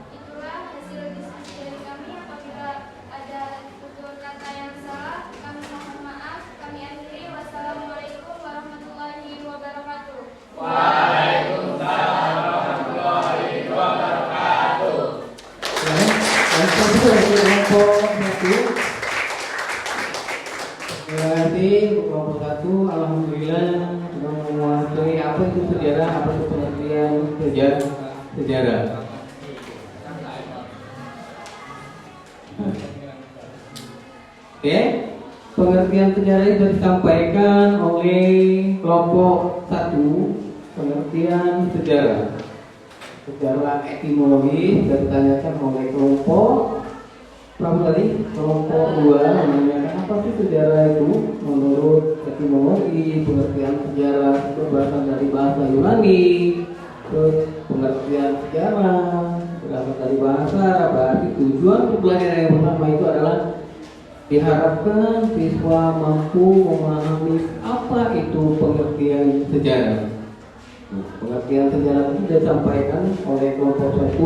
Itulah hasil diskusi dari kami. Apabila ada tutur kata yang salah, kami mohon maaf. Kami akhiri. Wassalamualaikum warahmatullahi wabarakatuh. Dan seterusnya dari kelompok 1. Berarti kelompok 1 alhamdulillah sudah menguasai apa itu sejarah, apa itu pengertian sejarah. Oke, pengertian sejarah itu disampaikan oleh kelompok 1. Pengertian sejarah secara etimologi sudah ditanyakan oleh kelompok berapa tadi? Kelompok 2 menanyakan apa sih sejarah itu menurut etimologi. Pengertian sejarah itu berasal dari bahasa Yunani. Terus pengertian sejarah berasal dari bahasa Arab. Berarti tujuan untuk pelajaran yang pertama itu adalah diharapkan siswa mampu memahami apa itu pengertian sejarah. Pengertian sejarah itu disampaikan oleh kelompok 1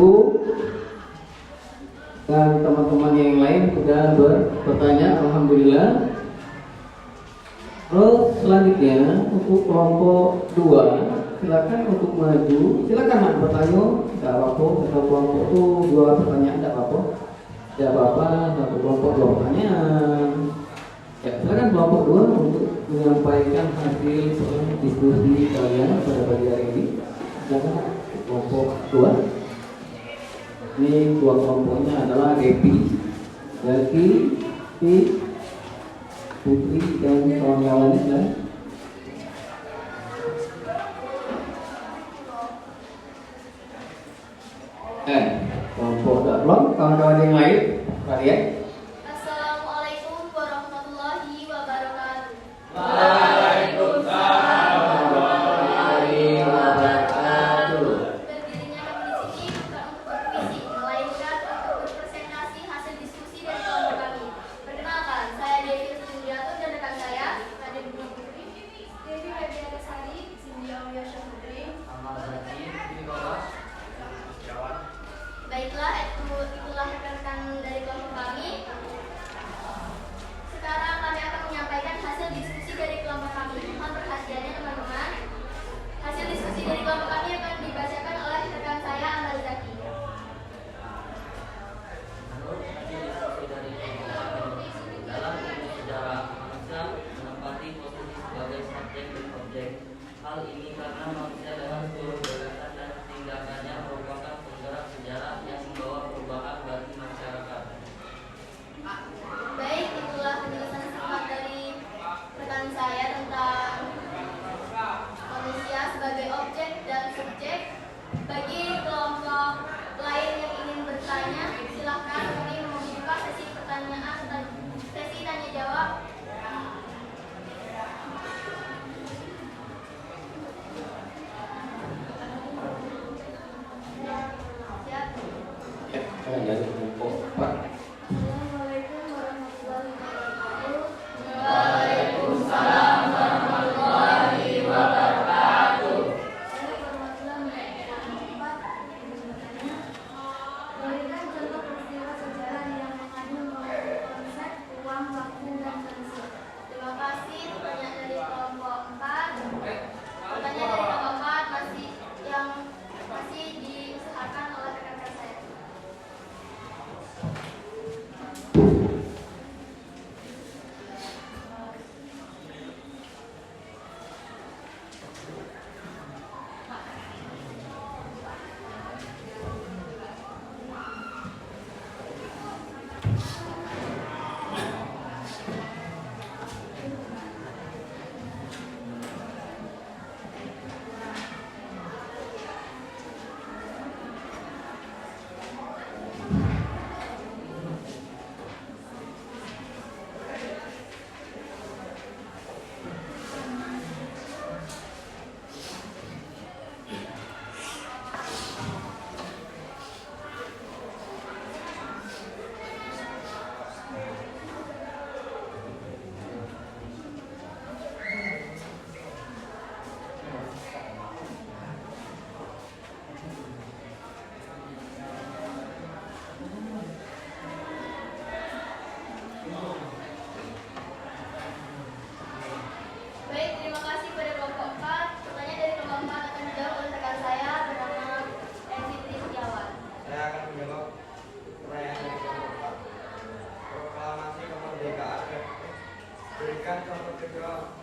dan teman-teman yang lain sudah bertanya, alhamdulillah. Terus selanjutnya untuk kelompok 2 silakan untuk maju, silakan nak bertanya, tidak apa-apa. Satu kelompok itu 2 pertanyaan, tidak apa-apa. Tidak apa-apa, satu kelompok 2 pertanyaan. Ya, silakan kelompok 2 untuk menyampaikan hasil diskusi kalian pada pagi hari ini. Silakan kelompok 2. Ini 2 kelompoknya adalah Depi, Zaki, Putri dan kawan-kawannya. Kelompok belum kawan-kawan yang lain, kalian. Assalamualaikum warahmatullahi wabarakatuh. Berdirinya kami di sini bukan untuk berpuisi, melainkan untuk berpresentasi hasil diskusi dari kelompok kami. Perkenalkan, saya Devi Suryatun dan rekan saya, Raden Bunga Putri, Baik, itulah penjelasan singkat dari rekan saya tentang manusia sebagai objek dan subjek. Bagi kelompok lain yang ingin bertanya, silakan kami membuka sesi pertanyaan dan sesi tanya jawab. Siap. Dari kelompok 4. Assalamualaikum warahmatullahi wabarakatuh. Waalaikumsalam warahmatullahi wabarakatuh. Saya perwakilan dari kelompok 4. Berikan contoh peristiwa sejarah yang mengandung konsep uang, waktu, dan prinsip. Terima kasih. Pertanyaan dari kelompok 4. Pertanyaan dari kelompok 4 masih diusahakan oleh rekan-rekan saya. Baik, terima kasih pada kelompok 4. Pertanyaan dari kelompok 4 akan dijawab oleh rekan saya bernama Fitri Setiawan. Saya akan menjawab pertanyaan dari kelompok 4. Proklamasi kemerdekaan berikan contoh kedua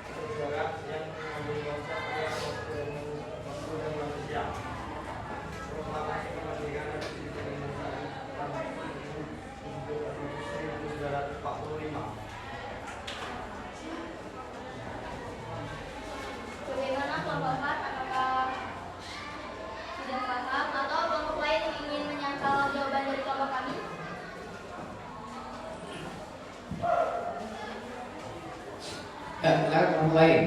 sejarah yang mengandung konsep waktu dan manusia. Proklamasi kemerdekaan Republik Indonesia tahun 1945. Bagaimana kelompok 4? Apakah sudah paham atau kelompok lain yang ingin menyangkal jawaban dari kelompok kami? Ya, silakan kelompok lain.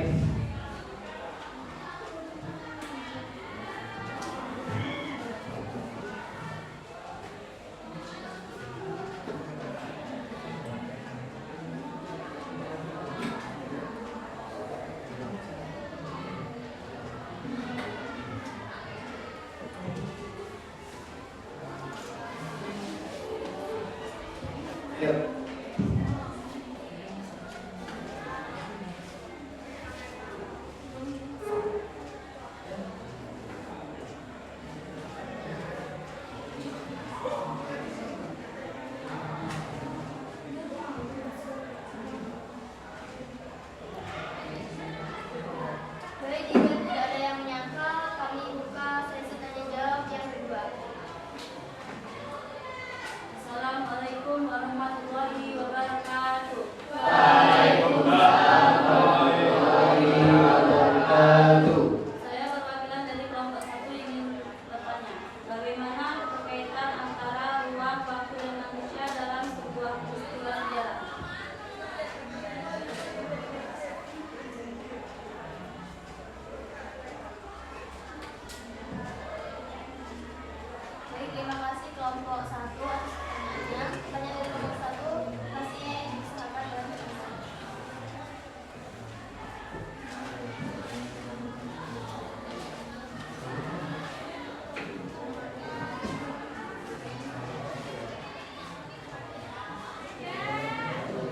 Yuk. Baik, jika tidak ada yang menyangkal, kami buka sesi tanya jawab yang kedua. Assalamualaikum warahmatullahi wabarakatuh. Saya perwakilan dari kelompok 1 ingin bertanya, bagaimana keterkaitan antara ruang, waktu, dan manusia dalam sebuah peristiwa sejarah? Baik, terima kasih kelompok 1 atas pertanyaannya. Pertanyaan dari kelompok 1 masih diserahkan oleh rekan saya.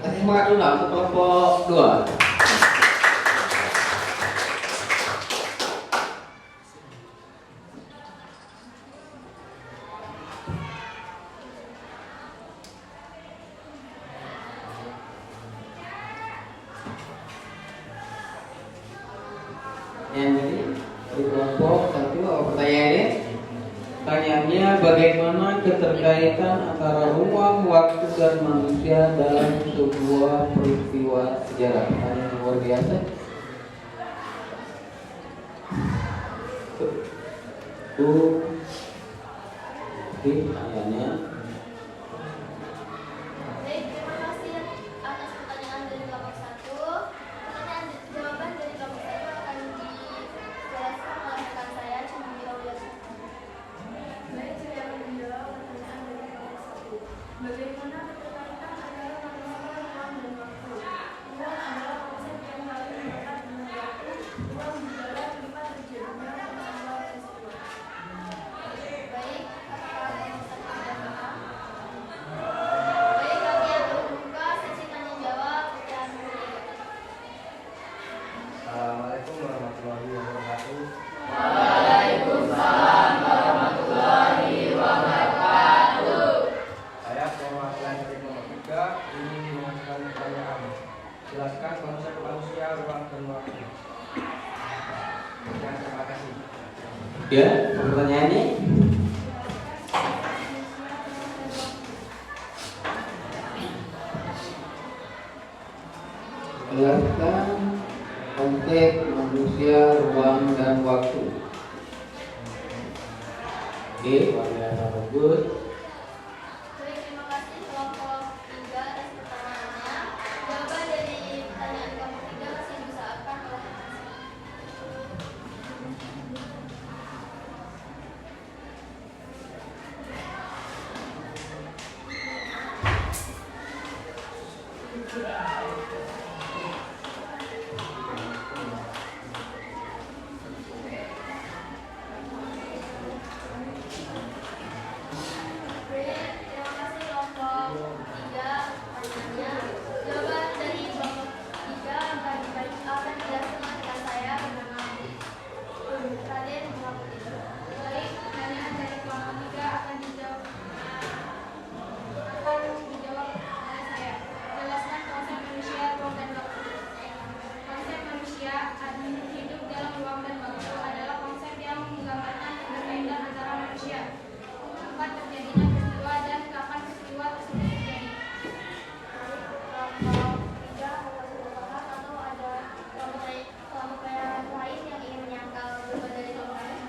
Kasih semangat dulu lah untuk kelompok 2. Yang dari kelompok 1 apa pertanyaannya? Pertanyaannya bagaimana keterkaitan antara ruang, waktu, dan manusia dalam sebuah peristiwa sejarah. Hal yang luar biasa. Ini pertanyaannya. Baik, terima kasih atas pertanyaan dari kelompok 1. Jawaban dari kelompok 1 akan dijelaskan oleh rekan saya, Cemil Wilasari. Baik, saya akan menjawab pertanyaan dari kelompok 1. Bagaimana keterkaitan antara manusia, ruang, dan waktu? Ruang adalah konsep yang paling melekat dengan waktu. Ruang juga tempat terjadinya peristiwa. Baik, apakah ada yang bisa kita jawab? Baik, kami akan membuka sesi tanya jawab dan Assalamualaikum warahmatullahi wabarakatuh. Saya perwakilan dari kelompok 3 ingin mengajukan pertanyaan. Jelaskan konsep manusia, ruang, dan waktu. Sekian, terima kasih. Ya, pertanyaannya. Jelaskan konsep manusia, ruang, dan waktu. Oke, luar biasa bagus. Baik, terima kasih kelompok 3 atas pertanyaannya. Jawaban dari pertanyaan kelompok 3 masih diusahakan oleh rekan saya. Baik, terima kasih kelompok 3 pertanyaannya. Jawaban dari kelompok 3 akan dijelaskan oleh rekan saya bernama Raden Muhammad. Baik, pertanyaan dari kelompok 3 akan dijawab oleh saya. Jelaskan konsep manusia, ruang, dan waktu. Konsep manusia hidup dalam ruang dan waktu adalah konsep yang menggambarkan keterkaitan antara manusia, tempat terjadinya peristiwa, dan kapan peristiwa tersebut terjadi. Kelompok 3 apakah sudah paham atau ada kelompok lain yang ingin menyangkal jawaban dari kelompok lain?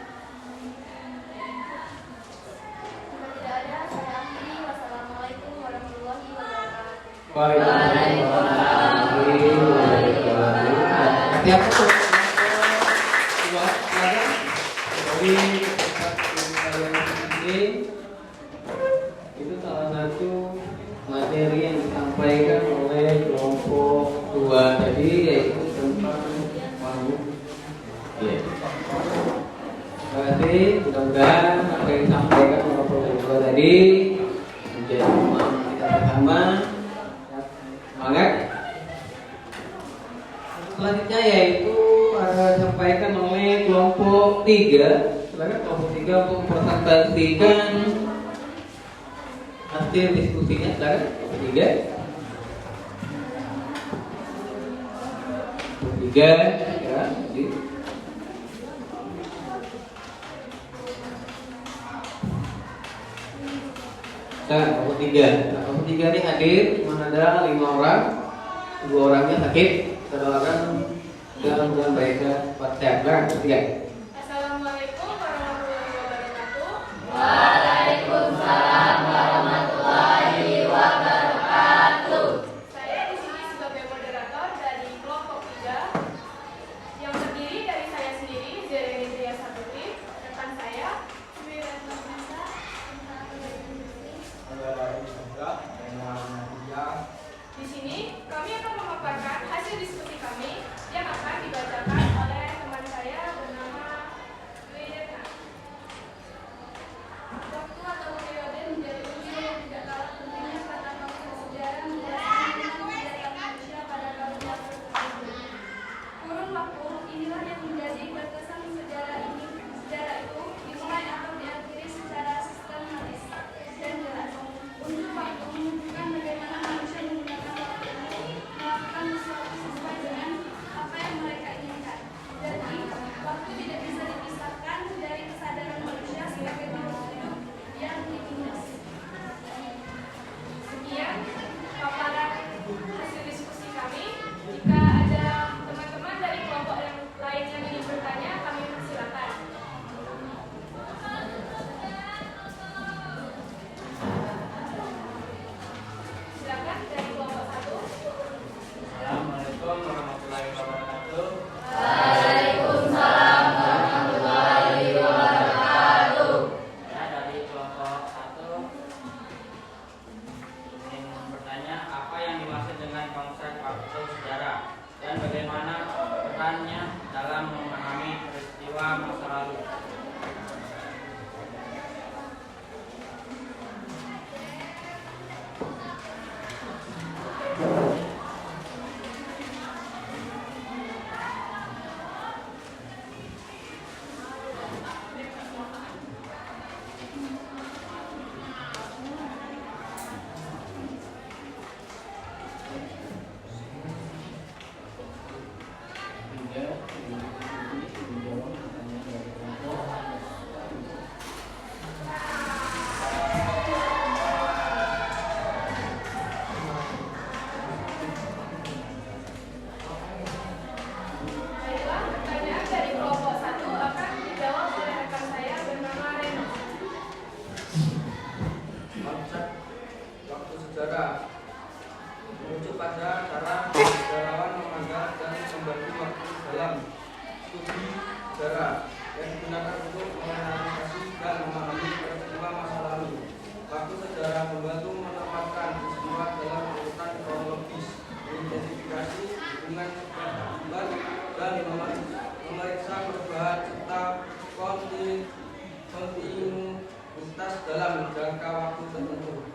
Jika tidak ada, saya akhiri. Wassalamualaikum warahmatullahi wabarakatuh. Waalaikumsalam warahmatullahi wabarakatuh. Setiap itu itu salah satu materi yang disampaikan oleh kelompok 2 tadi, yaitu tentang waktu. Ya. Terima kasih. Mudah-mudahan apa yang disampaikan oleh kelompok 2 tadi menjadi pemahaman kita bersama. Semangat. Selanjutnya yaitu disampaikan oleh kelompok 3. Silakan kelompok 3 untuk mempresentasikan hasil diskusinya. Silakan kelompok 3. Kelompok 3 ya. Nah, kelompok 3. Kelompok 3 ini hadir, cuma ada 5 orang. 2 orangnya sakit, 1 orang dalam menyampaikan sehat. Nah, kelompok 3. Assalamualaikum warahmatullahi wabarakatuh. Waalaikumsalam warahmatullahi wabarakatuh. Saya di sini sebagai moderator dari kelompok 3 yang terdiri dari saya sendiri, Zereni Tria Saputi, rekan saya, Dwi Retno Bisa, Di sini kami akan memaparkan hasil diskusi kami yang akan dibacakan oleh teman saya bernama Dwi Retno. Waktu atau periode menjadi unsur yang tidak kalah pentingnya pada proses sejarah menjelaskan sejarah manusia pada kaum yang tersebut. Kurun waktu inilah yang menjadi berkesan sejarah ini. Sejarah itu dimulai atau diakhiri secara sistematis dan jelas. Unsur waktu menunjukkan bagaimana manusia menggunakan waktu ini melakukan sesuatu sesuai dengan merujuk pada cara sejarawan menganggap dan membagi waktu dalam studi sejarah yang digunakan untuk menganalisasi dan memahami peristiwa masa lalu. Waktu sejarah membantu menempatkan peristiwa dalam urutan kronologis, mengidentifikasi hubungan akibat dan memeriksa perubahan serta kontinuitas dalam jangka waktu tertentu.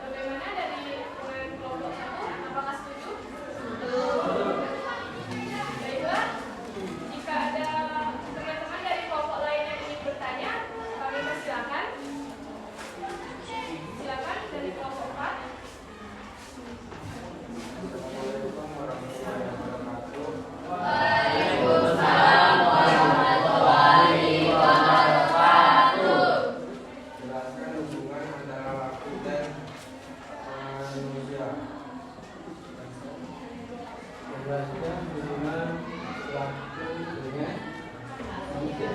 Bagaimana dari dengan kelompok 1? Apakah setuju? Baiklah, jika ada teman-teman dari kelompok lain yang ingin bertanya, kami persilakan. Silakan dari kelompok 4. Waalaikumsalam warahmatullahi wabarakatuh. Jelaskan hubungan antara waktu dan manusia. Jelaskan hubungan waktu dengan manusia.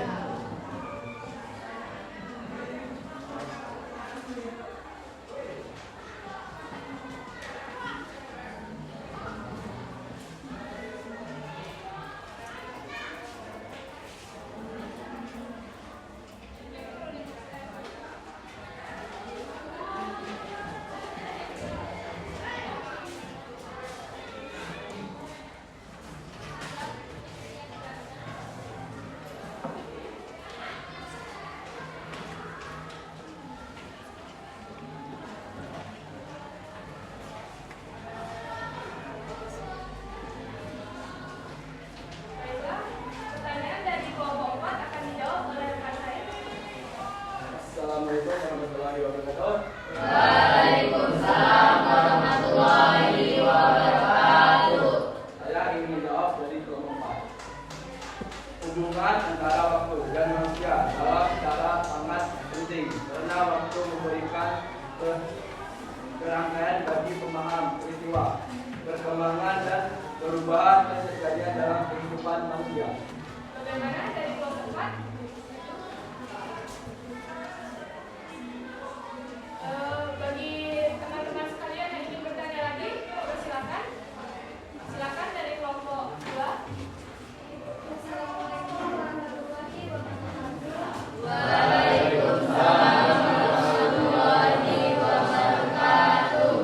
Baiklah, pertanyaan dari kelompok 4 akan dijawab oleh rekan saya. Assalamualaikum warahmatullahi wabarakatuh. Waalaikumsalam warahmatullahi wabarakatuh. Saya ingin menjawab dari kelompok 4. Hubungan antara waktu dan manusia adalah secara sangat penting karena waktu memberikan kerangkaian bagi pemaham peristiwa, perkembangan dan perubahan yang terjadi dalam kehidupan manusia. Bagaimana dari kelompok 4? Bagi teman-teman sekalian yang ingin bertanya lagi, persilakan. Silakan dari kelompok 2. Assalamualaikum warahmatullahi wabarakatuh. Waalaikumsalam warahmatullahi wabarakatuh.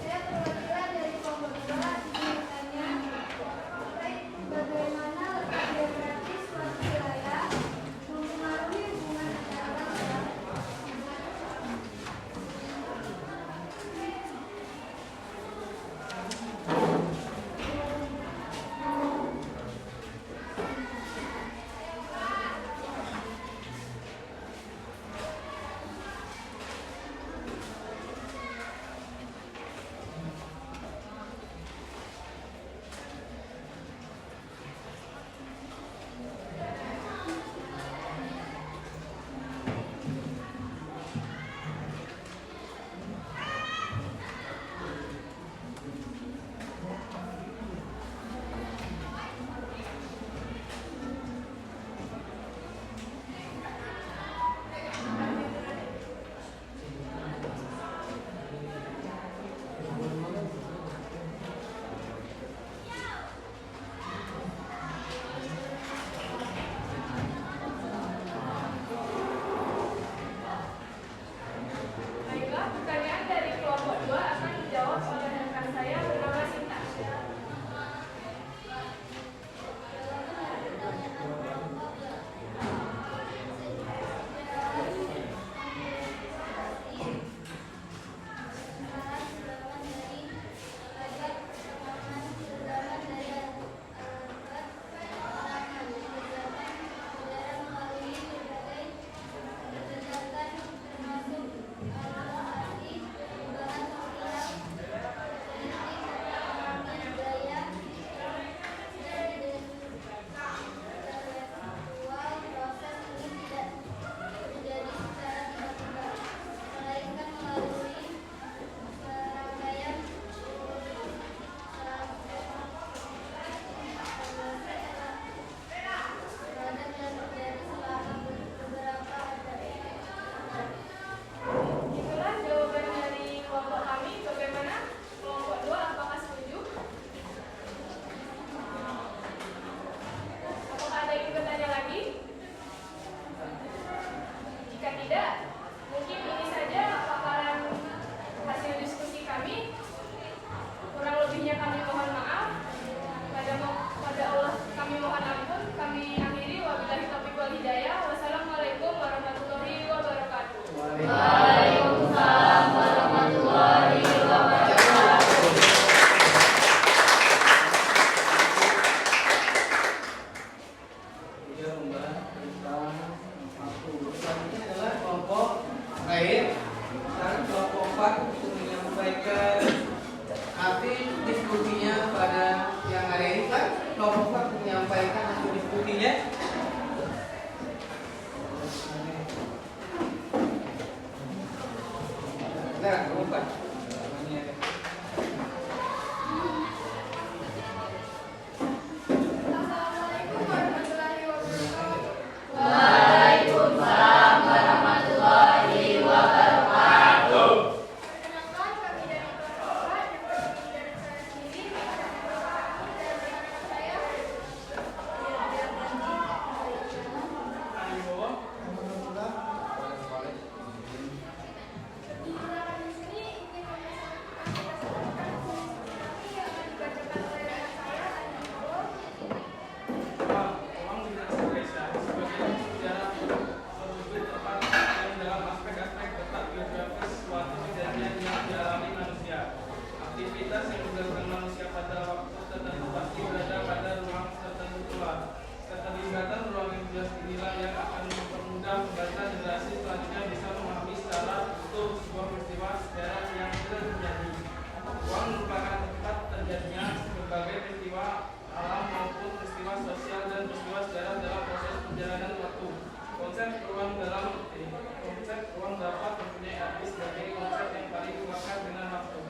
Saya perwakilan dari kelompok 2 ingin bertanya bagaimana letak geografis suatu wilayah Nanti diskusinya pada yang hari ini kan kelompok menyampaikan hasil diskusinya. Nah, keempat. Assalamualaikum warahmatullahi wabarakatuh. Waalaikumsalam warahmatullahi wabarakatuh. Perkenalkan, kami dari kelas 4 yang terdiri dari saya sendiri, Bapak Ami, dan rekan saya. Silakan di sini ingin menyampaikan kami yang akan dibacakan oleh rekan saya, Adi Bowo. Uang dinas desa sebagai sejarah berwujud tepat yang dalam aspek-aspek letak geografis suatu kejadian yang dialami manusia. Aktivitas yang dilakukan manusia pada waktu tertentu pasti berada pada ruang tertentu pula. Keterlibatan ruang yang jelas inilah yang akan mempermudah membaca generasi selanjutnya bisa memahami secara utuh sebuah peristiwa sejarah yang sudah terjadi. Uang merupakan tempat terjadinya berbagai peristiwa alam maupun peristiwa sosial dan peristiwa sejarah dalam proses perjalanan waktu. Konsep ruang dapat mempunyai arti sebagai konsep yang paling melekat dengan waktu.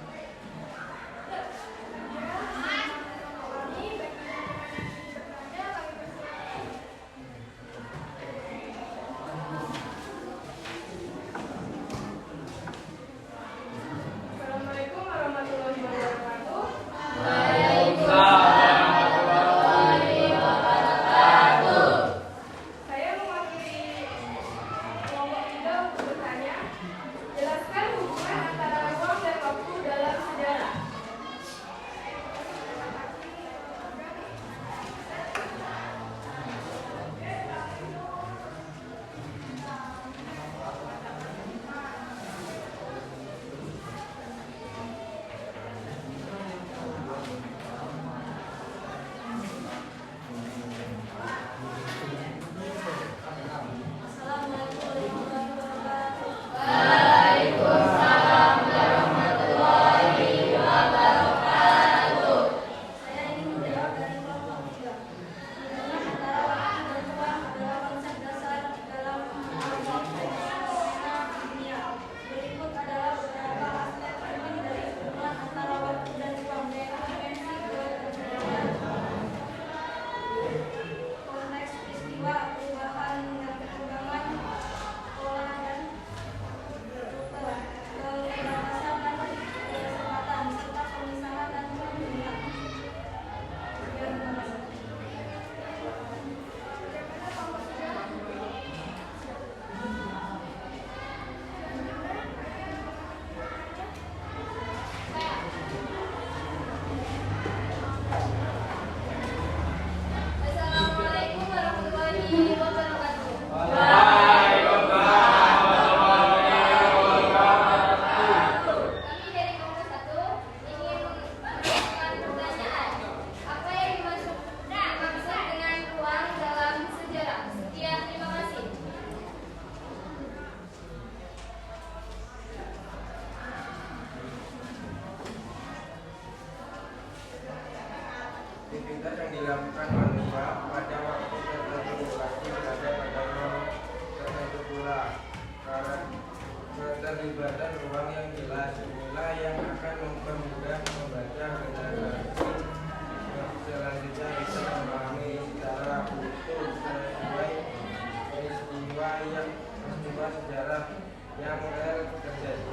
Assalamualaikum warahmatullahi wabarakatuh. Saya mewakili kelompok 3 untuk bertanya. Jelaskan hubungan antara ruang dan waktu dalam sejarah. Assalamualaikum warahmatullahi wabarakatuh. Saya ingin menjawab dari kelompok 3. Hubungan antara waktu dan ruang adalah konsep dasar dalam memahami fenomena dunia. Berikut adalah beberapa aspek penting dari hubungan antara waktu dan ruang, yaitu dimensi keberadaan, konteks peristiwa, perubahan dan perkembangan pola dan rute, kebebasan dan kesempatan, serta pemisahan dan pembinaan. Sekian, terima kasih. Assalamualaikum warahmatullahi wabarakatuh. Kami dari kelompok 1 ingin mengajukan pertanyaan. Apa yang dimaksud dengan ruang dalam sejarah? Sekian, terima kasih. Aktivitas yang dilakukan manusia pada waktu tertentu pasti berada pada ruang tertentu pula. Karena keterlibatan ruang yang jelas inilah yang akan mempermudah membaca generasi selanjutnya bisa memahami secara utuh sesuai peristiwa sejarah yang real terjadi.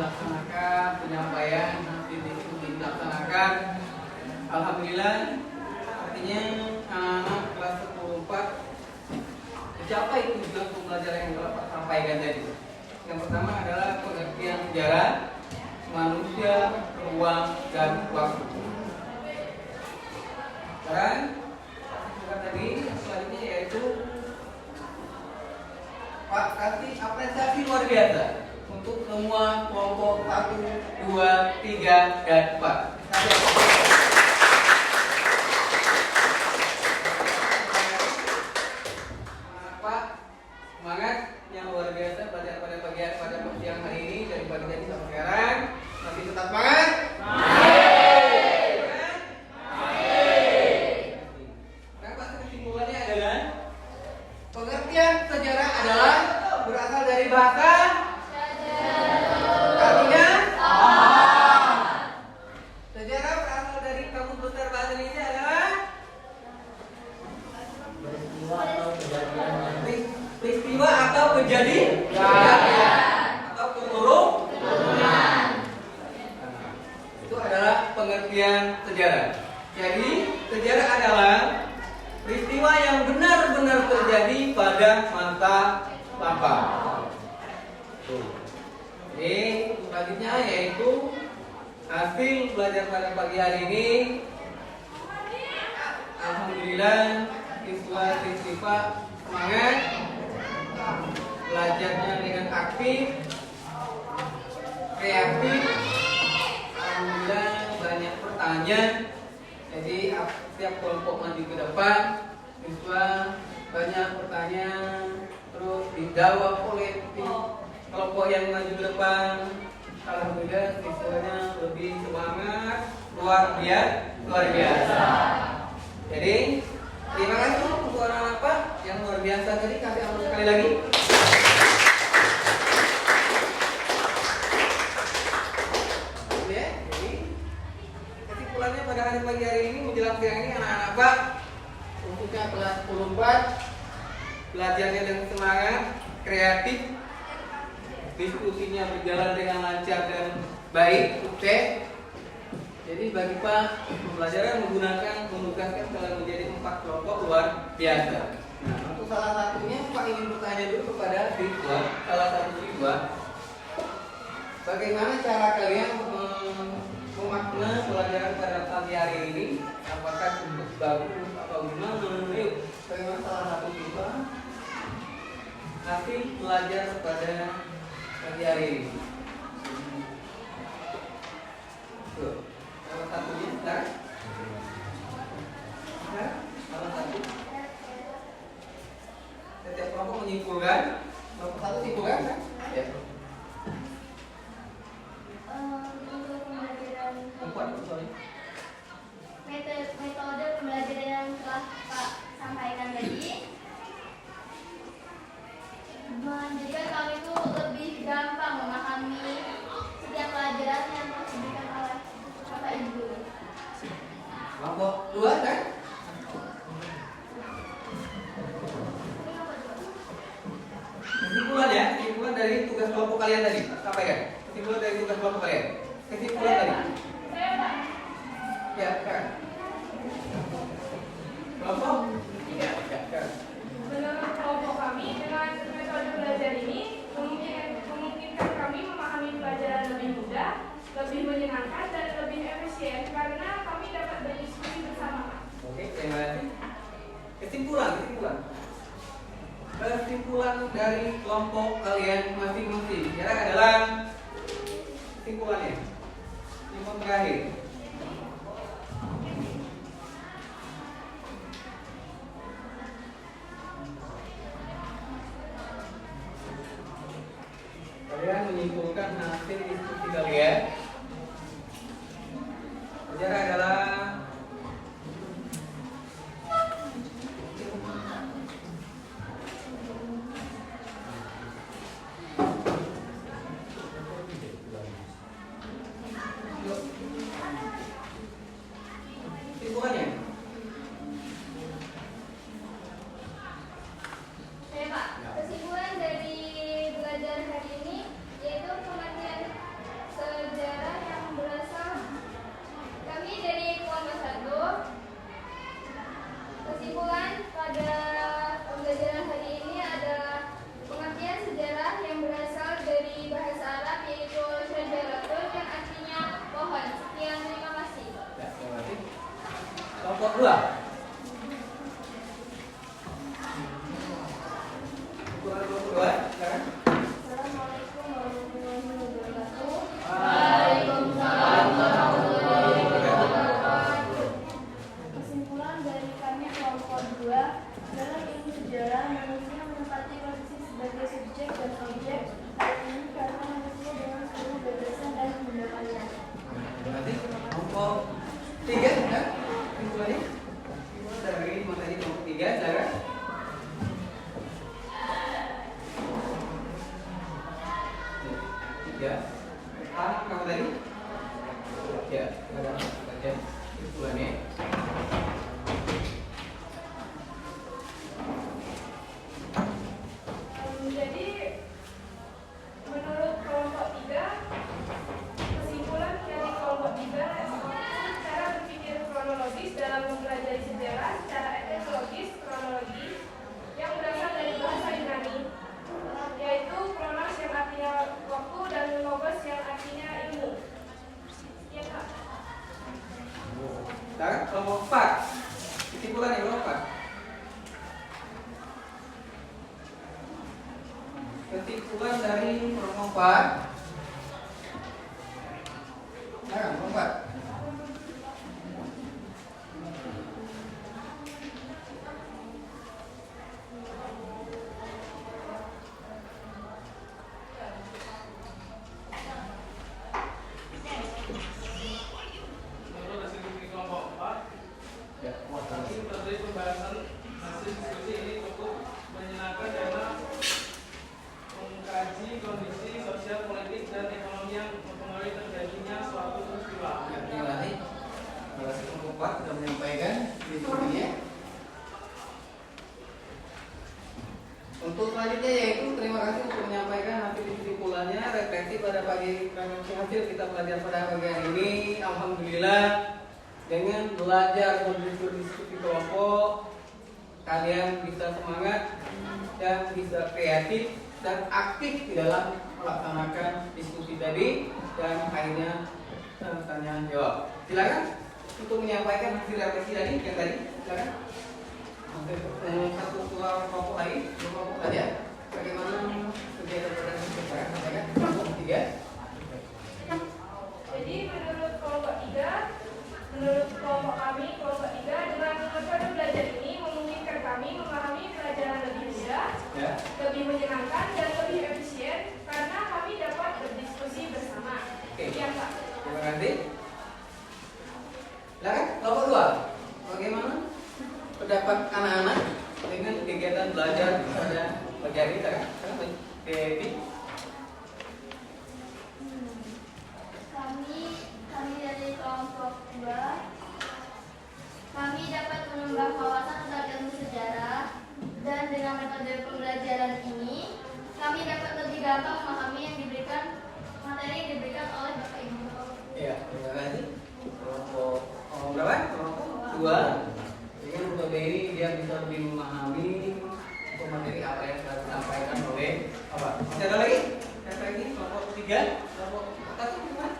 melaksanakan penyampaian dilaksanakan. Alhamdulillah, artinya anak-anak kelas 10-4 mencapai tujuan pembelajaran yang telah Pak sampaikan tadi. Yang pertama adalah pengertian sejarah, manusia, ruang, dan waktu. Sekarang tadi selanjutnya yaitu Pak kasih apresiasi luar biasa untuk semua kelompok 1, 2, 3, dan 4. Pak, semangat yang luar biasa belajar pada siang hari ini dari pagi tadi sampai sekarang. Masih tetap semangat? Kesimpulannya adalah pengertian sejarah adalah berasal dari bahasa artinya sejarah berasal dari kamus besar bahasa Indonesia adalah peristiwa atau kejadian atau keturunan. Itu adalah pengertian sejarah. Jadi sejarah adalah peristiwa yang benar-benar terjadi pada masa lampau. Jadi selanjutnya yaitu hasil belajar pada pagi hari ini. Alhamdulillah, siswa-siswa semangat, belajarnya dengan aktif, kreatif. Alhamdulillah banyak pertanyaan. Jadi setiap kelompok maju ke depan, siswa banyak pertanyaan, terus dijawab oleh kelompok yang maju ke depan. Alhamdulillah siswanya lebih semangat, luar biasa. Jadi terima kasih untuk anak-anak Pak yang luar biasa tadi. Kasih aplaus sekali lagi. Ya, jadi kesimpulannya pada hari pagi hari ini menjelang siang ini anak-anak Pak khususnya kelas 10-4 belajarnya dengan semangat, kreatif, diskusinya berjalan dengan lancar dan baik, sukses. Jadi bagi Pak, pembelajaran menugaskan kalian menjadi 4 kelompok luar biasa. Nah, untuk salah satunya Pak ingin bertanya dulu kepada siswa, salah satu siswa, bagaimana cara kalian memakna pelajaran pada pagi hari ini? Apakah cukup bagus atau gimana? Yuk, bagaimana salah satu siswa hasil belajar pada pagi hari ini? Tuh. Salah satunya sekarang? Salah satu. Setiap kelompok menyimpulkan. Kelompok satu simpulkan kan? Ya. Untuk pembelajaran Sorry. metode pembelajaran yang telah Pak sampaikan tadi menjadikan kami itu lebih gampang memahami setiap pelajaran yang diberikan oleh Bapak Ibu. Kelompok 2 kan? Kesimpulan ya, kesimpulan dari tugas kelompok kalian tadi. Sampaikan. Kesimpulan dari tugas kelompok kalian. Kesimpulan tadi. Ya, kan. Kelompok? Ya, kan. Menurut kelompok kami, dengan metode belajar ini memungkinkan kami memahami pelajaran lebih mudah, lebih menyenangkan, dan lebih efisien karena kami dapat berdiskusi bersama. Oke, terima kasih. Kesimpulan. Kesimpulan dari kelompok kalian masing-masing. Kira adalah kesimpulannya. Yang terakhir. Kalian menyimpulkan hasil diskusi kalian. Sejarah adalah kesimpulannya. Oke Pak, kesimpulan dari belajar hari ini yaitu pengertian 2. Ukuran kelompok 2, silakan. Assalamualaikum warahmatullahi wabarakatuh. Waalaikumsalam warahmatullahi wabarakatuh. Kesimpulan dari kami kelompok 2, dalam ilmu sejarah manusia menempati posisi sebagai subjek dan objek. Hal ini karena manusia dengan seluruh gagasan dan pendapatnya. Berarti kelompok 3 ya? Kesimpulannya? Kesimpulan dari materi kelompok 3, silakan. Ya, kamu tadi? Ya, ada baca kesimpulannya. Jadi menurut kelompok 3, kesimpulan dari kelompok 3, cara berpikir kronologis dalam mempelajari sejarah secara etnologis kronologi yang berasal dari bahasa Yunani, yaitu kronos yang artinya waktu dan logos yang artinya ilmu. Ya Kak. Sekarang kelompok 4. Kesimpulan yang kelompok 4. Kesimpulan dari kelompok 4. Nah, kelompok 4. Menurut hasil diskusi kelompok 4, Ya, hasil dari pembahasan hasil diskusi ini cukup menyenangkan karena mengkaji kondisi sosial, politik, dan ekonomi yang mempengaruhi terjadinya suatu peristiwa. terima kasih. Terima kasih kelompok 4 sudah menyampaikan diskusinya. Untuk selanjutnya yaitu terima kasih untuk menyampaikan hasil kesimpulannya, refleksi pada pagi hasil kita belajar pada pagi hari ini. Alhamdulillah dengan belajar dan berdiskusi kelompok kalian bisa semangat dan bisa kreatif dan aktif di dalam melaksanakan diskusi tadi dan akhirnya tanya jawab. Silakan untuk menyampaikan hasil refleksi tadi yang tadi. Silakan. Satu kelompok lain, dua kelompok saja. Bagaimana kegiatan pada sampaikan kelompok 3? Jadi menurut kelompok 3, menurut kelompok kami, kelompok 3 dengan metode belajar ini memungkinkan kami memahami pelajaran lebih mudah, Ya. lebih menyenangkan dan lebih efisien karena kami dapat berdiskusi bersama. Oke. Ya Kak. Terima kasih. Silakan kelompok 2. Bagaimana pendapat anak-anak dengan kegiatan belajar pada pagi hari ini? Silakan, Devi. Kami dari kelompok 2, kami dapat menambah wawasan tentang ilmu sejarah dan dengan metode pembelajaran ini kami dapat lebih gampang memahami yang diberikan materi yang diberikan oleh Bapak Ibu. Ya, terima kasih. Kelompok berapa? Kelompok 2. Dengan metode ini dia bisa lebih memahami materi apa yang telah disampaikan oleh apa? Masih ada lagi? Ada lagi? Kelompok 3, kelompok 1 gimana?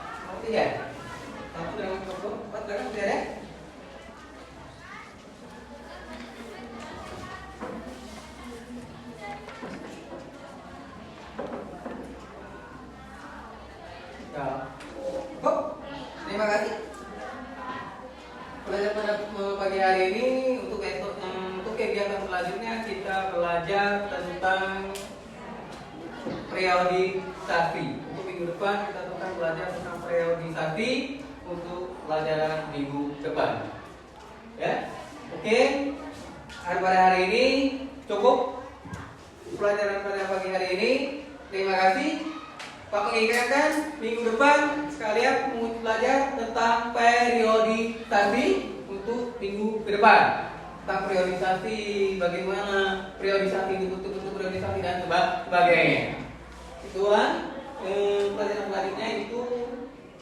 Kelompok 3. Satu dengan kelompok 4 kan masih ada? Ya. Oh, terima kasih. Belajar pada pagi hari ini untuk kegiatan selanjutnya kita belajar tentang periodisasi. Untuk minggu depan kita akan belajar tentang periodisasi untuk pelajaran minggu depan. Ya, oke. Pada hari ini cukup pelajaran pada pagi hari ini. Terima kasih. Pak mengingatkan minggu depan sekalian belajar tentang periodisasi untuk minggu ke depan. Tentang periodisasi, bagaimana periodisasi bentuk-bentuk periodisasi dan sebagainya. Itulah pelajaran selanjutnya itu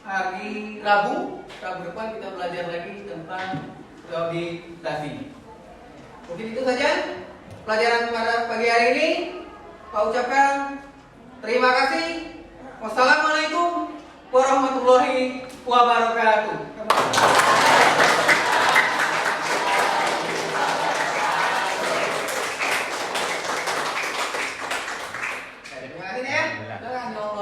hari Rabu. Rabu depan kita belajar lagi tentang periodisasi. Mungkin itu saja pelajaran pada pagi hari ini. Pak ucapkan terima kasih. Wassalamualaikum warahmatullahi wabarakatuh. Dengan Allah